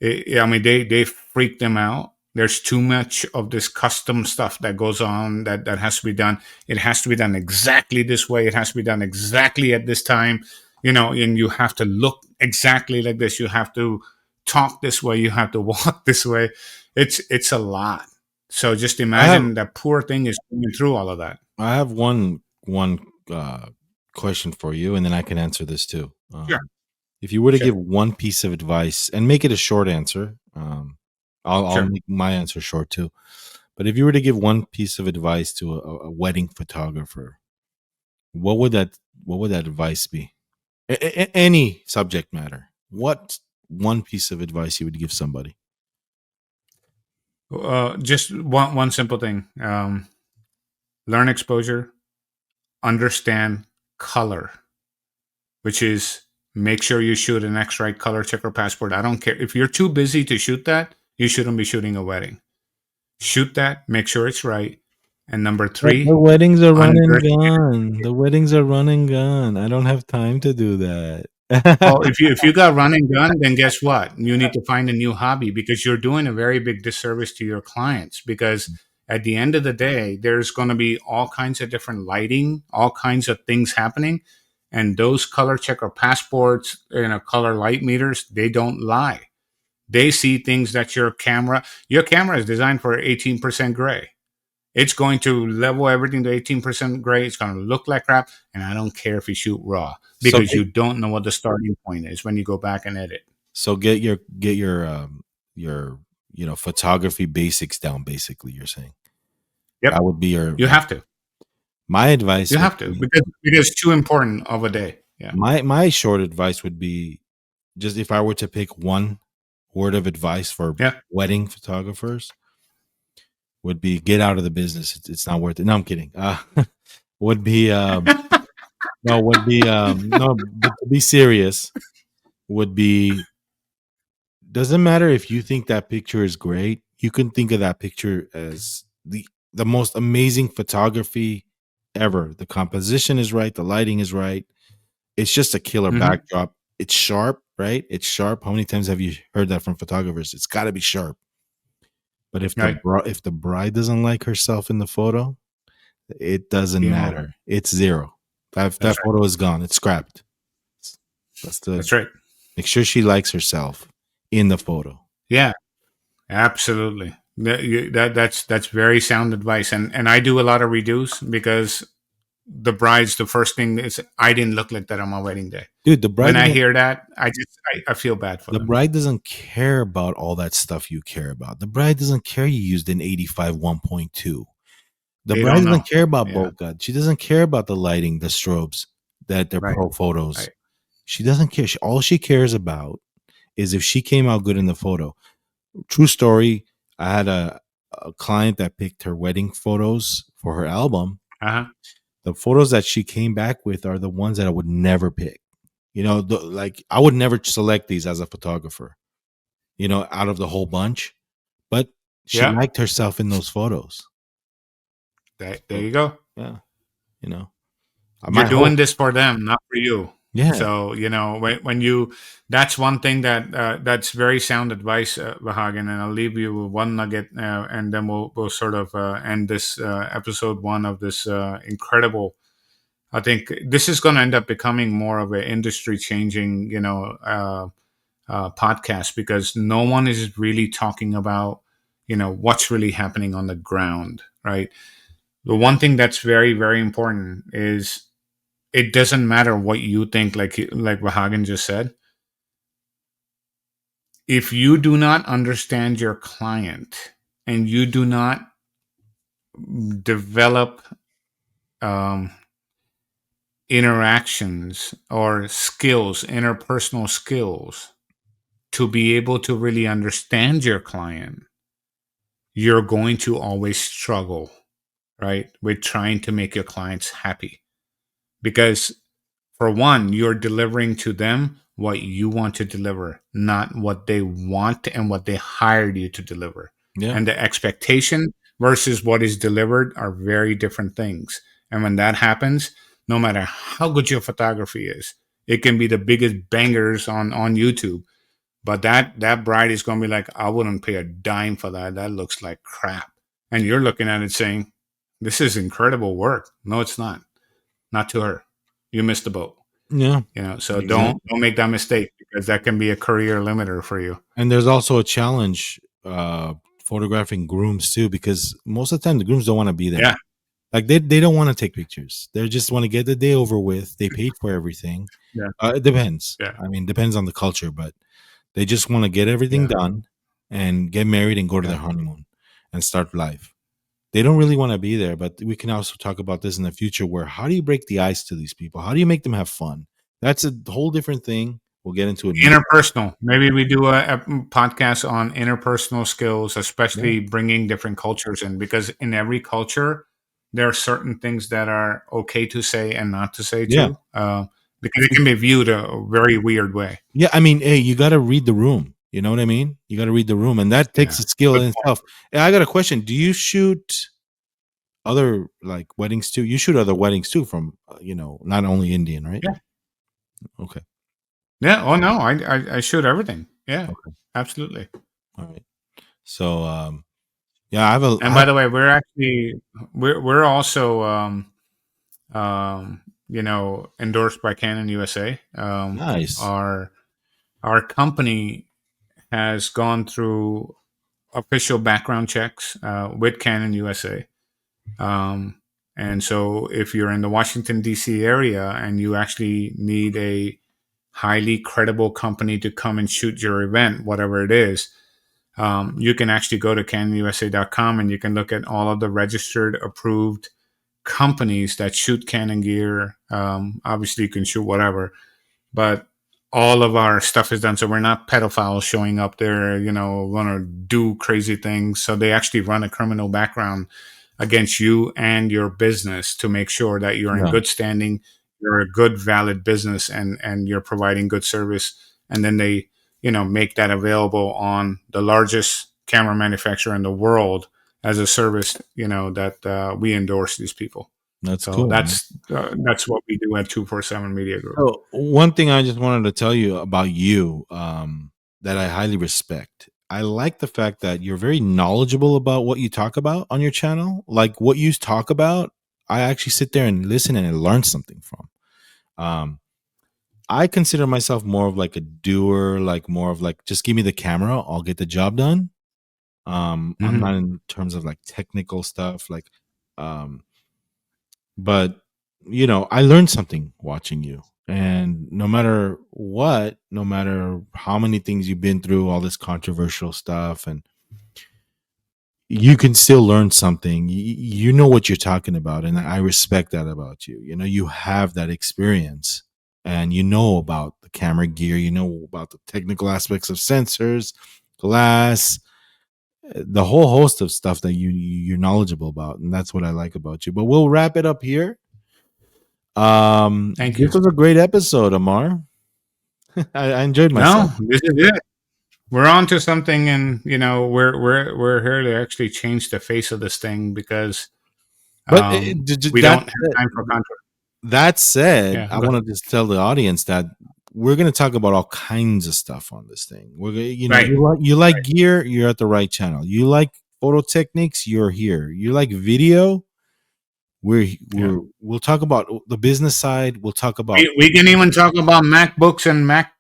I mean, they freak them out. There's too much of this custom stuff that goes on that has to be done. It has to be done exactly this way. It has to be done exactly at this time, and you have to look exactly like this. You have to talk this way. You have to walk this way. It's a lot. So just
I have
imagine that poor thing is going through all of that.
I have one question for you, and then I can answer this too.
Sure,
If you were to give
sure,
one piece of advice, and make it a short answer, I'll
sure.
make my answer short too. But if you were to give one piece of advice to a wedding photographer, what would that advice be? Any subject matter. What one piece of advice you would give somebody?
Just one simple thing. Learn exposure, understand color, which is make sure you shoot an X-Rite color checker passport. I don't care if you're too busy to shoot that. You shouldn't be shooting a wedding. Shoot that. Make sure it's right. And number
But the
three,
weddings are run and
understand.
gun. The weddings are run and gun. I don't have time to do that.
Oh, if you got run and gun, then guess what? You need to find a new hobby because you're doing a very big disservice to your clients. Because at the end of the day, there's going to be all kinds of different lighting, all kinds of things happening, and those color checker passports, color light meters, they don't lie. They see things that your camera is designed for 18% gray. It's going to level everything to 18% gray. It's going to look like crap. And I don't care if you shoot raw
so
because
get,
you don't know what the starting point is when you go back and edit.
so get your photography basics down. Basically, you're saying
Yep.
that would be your
You have to.
my
You
advice would
have to
be
because it's too important of a day. Yeah.
my short advice would be just if I were to pick one word of advice for
Yeah.
wedding photographers would be get out of the business. It's not worth it. No, I'm kidding. Would be no would be no, but to be serious would be doesn't matter if you think that picture is great. You can think of that picture as the most amazing photography ever. The composition is right, the lighting is right. It's just a killer
Hmm.
backdrop. It's sharp, right? It's sharp. How many times have you heard that from photographers? It's got to be sharp. But
Right.
if the bride doesn't like herself in the photo, it doesn't
Game over.
matter. It's zero. That
That's right.
photo is gone. It's scrapped. That's the
That's right.
make sure she likes herself in the photo.
Yeah. Absolutely. That's very sound advice. And I do a lot of redos because the first thing is I didn't look like that on my wedding day.
Dude,
When I hear that, I feel bad for
the
them.
bride doesn't care about all that stuff you care about. The bride doesn't care you used an 85 1.2. The
They
bride
don't know.
doesn't care about
Yeah.
bokeh. She doesn't care about the lighting, the strobes, that they're
Right.
pro photos.
Right.
She doesn't care. All she cares about is if she came out good in the photo. True story. I had a client that picked her wedding photos for her album.
Uh huh.
The photos that she came back with are the ones that I would never pick. Like I would never select these as a photographer, out of the whole bunch. But she
Yeah.
liked herself in those photos.
There
So,
you go.
yeah, you know,
You're
my hope.
doing this for them, not for you.
Yeah,
So when you, that's one thing that's very sound advice, Vahagan. And I'll leave you with one nugget, and then we'll sort of end this episode one of this incredible. I think this is going to end up becoming more of an industry changing, podcast because no one is really talking about, what's really happening on the ground, right? The one thing that's very, very important is it doesn't matter what you think, like Vahagan just said. If you do not understand your client and you do not develop um, interactions or skills, interpersonal skills, to be able to really understand your client, you're going to always struggle, right, with trying to make your clients happy. Because, for one, you're delivering to them what you want to deliver, not what they want and what they hired you to deliver.
yeah,
And the expectation versus what is delivered are very different things. And when that happens, no matter how good your photography is, it can be the biggest bangers on YouTube. But that bride is going to be like, I wouldn't pay a dime for that. That looks like crap. And you're looking at it saying, this is incredible work. No, it's not. Not to her. You missed the boat.
yeah,
So don't
exactly.
make that mistake because that can be a career limiter for you.
And there's also a challenge photographing grooms too, because most of the time the grooms don't want to be
Yeah,
there. Like they don't want to take pictures. They just want to get the day over with. They paid for everything.
yeah,
It depends.
yeah,
I mean, depends on the culture, but they just want to get everything
yeah,
done and get married and go to
yeah,
their honeymoon and start life. They don't really want to be there, but we can also talk about this in the future where how do you break the ice to these people? How do you make them have fun? That's a whole different thing. We'll get into it next.
Interpersonal. Maybe we do a podcast on interpersonal skills,
Yeah.
especially bringing different cultures in, because in every culture, there are certain things that are okay to say and not to say
Yeah.
too, because it can be viewed a very weird way.
Yeah, I mean, hey, you got to read the room. You know what I mean? You got to read the room, and that takes
Yeah.
a skill
Good
in
point.
itself. Hey, I got a question. Do you shoot other like weddings too? You shoot other weddings too, from not only Indian, right?
Yeah.
Okay,
Yeah. Oh no, I shoot everything. Yeah.
okay,
Absolutely.
all right. So, yeah, I have a,
And by the way, we're also endorsed by Canon USA.
nice.
Our company has gone through official background checks with Canon USA. Um, and so, if you're in the Washington, D.C. area and you actually need a highly credible company to come and shoot your event, whatever it is, you can actually go to canonusa.com and you can look at all of the registered, approved companies that shoot Canon gear. Obviously, you can shoot whatever, but all of our stuff is done. So we're not pedophiles showing up there, going to do crazy things. So they actually run a criminal background against you and your business to make sure that you're in
Yeah,
good standing, you're a good, valid business, and you're providing good service. And then they, make that available on the largest camera manufacturer in the world as a service, that we endorse these people.
that's
So
cool, man.
that's what we do at 247 Media Group.
So, one thing I just wanted to tell you about you, that I highly respect. I like the fact that you're very knowledgeable about what you talk about on your channel. Like what you talk about, I actually sit there and listen and I learn something from. Um, I consider myself more of like a doer, like more of like just give me the camera, I'll get the job done. I'm
Hmm.
not in terms of like technical stuff, like, um, but I learned something watching you. And no matter what, no matter how many things you've been through, all this controversial stuff, and you can still learn something. You know what you're talking about, and I respect that about you. You have that experience, and you know about the camera gear. You know about the technical aspects of sensors, glass, the whole host of stuff that you're knowledgeable about, and that's what I like about you. But we'll wrap it up here.
Thank
This
you.
was a great episode, Amar. I enjoyed myself.
No, this is it. We're on to something, and we're here to actually change the face of this thing because
But
we don't have time for controversy.
that said,
Yeah,
I
go
want
ahead.
to just tell the audience that we're going to talk about all kinds of stuff on this thing. We're gonna,
Right,
you like
right.
gear, you're at the right channel. You like photo techniques, you're here. You like video,
Yeah,
we'll talk about the business side. We'll talk about
we can even talk about MacBooks and Mac,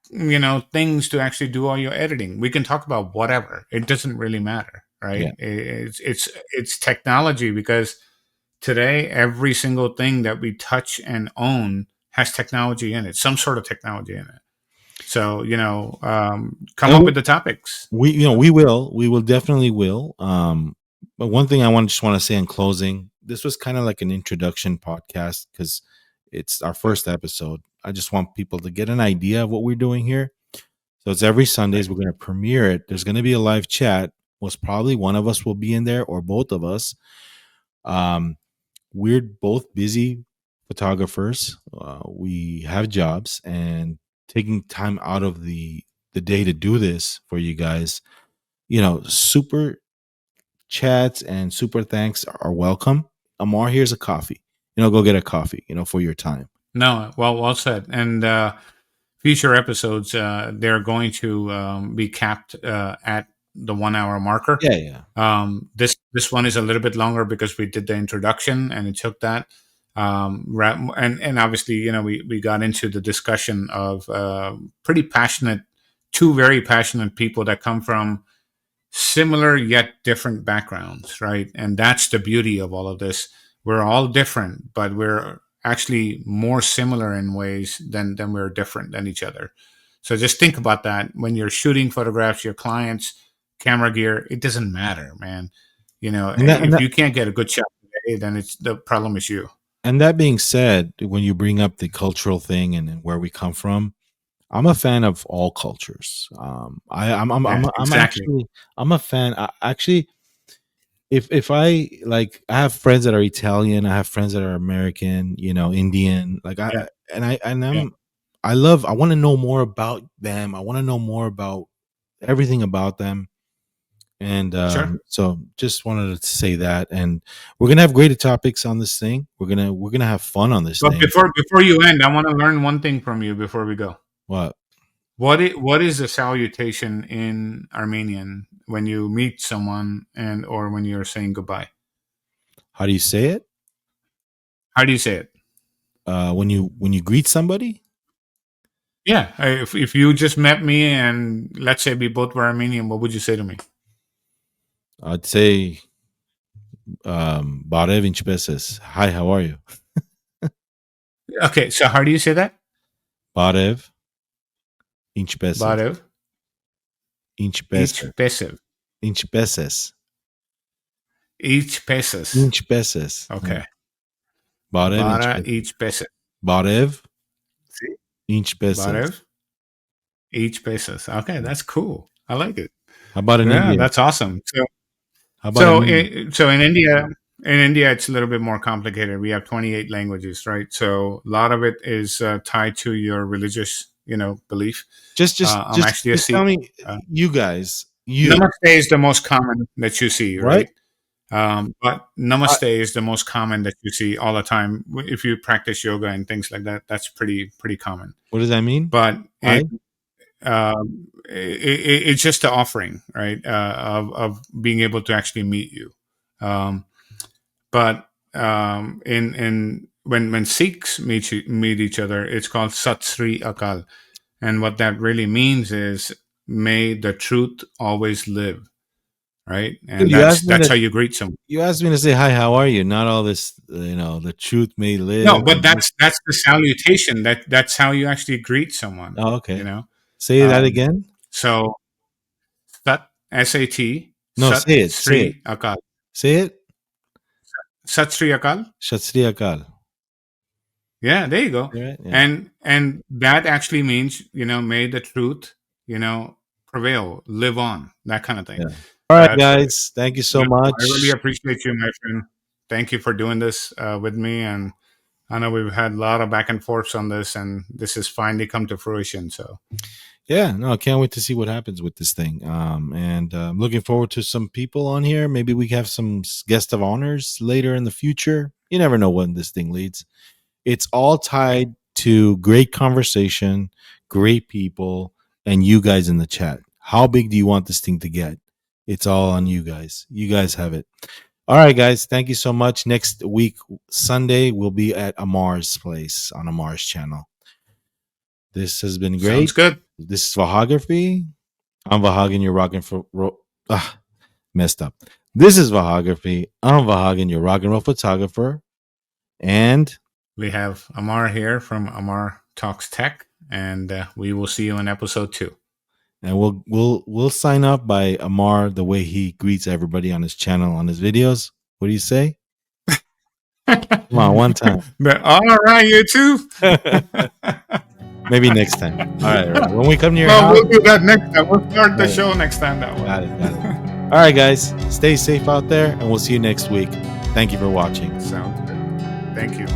things to actually do all your editing. We can talk about whatever. It doesn't really matter,
yeah.
right? It's technology because today every single thing that we touch and own has technology in it, some sort of technology in it. So come
And
up with the topics.
we will definitely will. But one thing I want to say in closing, this was kind of like an introduction podcast because it's our
Yeah,
first episode. I just want people to get an idea of what we're doing here. So it's every
right.
Sundays. We're going to premiere it. There's going to be a live chat. Most probably one of us will be in there or both of us. Um, we're both busy photographers. We have jobs, and taking time out of the day to do this for you guys, super chats and super thanks are welcome. Amar, here's a coffee. Go get a coffee. For your time.
No, well said. And future episodes, they're going to be capped at the 1 hour marker.
Yeah, yeah,
This one is a little bit longer because we did the introduction and it took that. And obviously, we got into the discussion of pretty passionate, two very passionate people that come from similar yet different backgrounds, right? And that's the beauty of all of this. We're all different, but we're actually more similar in ways than we're different than each other. So just think about that when you're shooting photographs, your clients, camera gear, it doesn't matter, man.
and that and
If
that
you can't get a good shot today, then it's the problem is you.
and that being said, when you bring up the cultural thing and where we come from, I'm a fan of all cultures.
Yeah,
I'm
exactly.
actually I'm a fan. Actually, if I like, I have friends that are Italian. I have friends that are American. Indian. Like
Yeah, yeah,
I love. I want to know more about them. I want to know more about everything about them. And
sure.
so, just wanted to say that. And we're gonna have great topics on this thing. We're gonna have fun on this
But
thing.
before you end, I want to learn one thing from you before we go.
What?
What is the salutation in Armenian when you meet someone and or when you're saying goodbye?
How do you say it?
How do you say it?
When you greet somebody,
Yeah, if you just met me and let's say we both were Armenian, what would you say to me?
I'd say Barev inchbeses. Hi, how are you?
Okay, so how do you say that?
Barev inchbeses.
Barev,
Inchbeses.
each pesev,
Inchbeses.
each pesos.
Inchbeses. Yeah.
Okay,
Barev
bara
inchbeses.
each peso.
Barev
See,
inchbeses.
barev each pesos. Okay,
Yeah.
that's cool. I like it.
How about in
Yeah,
India?
that's awesome.
How about in India?
So in India, it's a little bit more complicated. We have 28 languages, right? So a lot of it is tied to your religious, belief.
Just, just,
I'm
just,
actually a
just
Sikh.
tell me,
Uh,
you guys,
Namaste is the most common that you see,
right?
right? But
I,
Namaste is the most common that you see all the time. If you practice yoga and things like that, that's pretty common.
what does that mean?
But
I.
it's just an offering, right? Of being able to actually meet you. Um, but in when Sikhs meet each other, it's called Sat Sri Akal, and what that really means is may the truth always live, right?
Dude,
And that's how you greet someone.
you asked me to say hi. How are you? Not all this. The truth may
No,
live.
but that's the salutation. That's how you actually greet someone.
Oh,
You
okay.
know.
Say that
Um,
again.
so Sat
No,
Sat
say it. Say it.
Sri Akal.
Say it.
Sat Sri Akal.
Shatri Akal.
Yeah, there you go.
Right? Yeah.
And that actually means, may the truth, prevail, live on, that kind of thing.
Yeah. All right,
That's what it is.
guys. Thank you so
But I really
much.
appreciate you, my friend. Thank you for doing this with me. And I know we've had a lot of back and forths on this, and this has finally come to fruition. So
Yeah, no, I can't wait to see what happens with this thing. And I'm looking forward to some people on here. Maybe we have some guest of honors later in the future. You never know when this thing leads. It's all tied to great conversation, great people, and you guys in the chat. How big do you want this thing to get? It's all on you guys. You guys have it. All right, guys. Thank you so much. Next week, Sunday, we'll be at Amar's place on Amar's channel. This has been
sounds
great.
good.
This is Vahagraphy. I'm Vahagan. You're rocking for messed up. This is Vahagraphy. I'm Vahagan. You're rock and roll photographer. And
We have Amar here from Amar Talks Tech, and we will see you in episode 2.
and we'll sign up by Amar the way he greets everybody on his channel on his videos. What do you say? Come on, one time.
But all right, you too.
Maybe next time. All right, all right. When we come to your
Well,
house,
we'll do that next time. We'll start the
Right.
show next time that way.
got it, got it. All right, guys, stay safe out there, and we'll see you next week. Thank you for watching.
Sounds good. Thank you.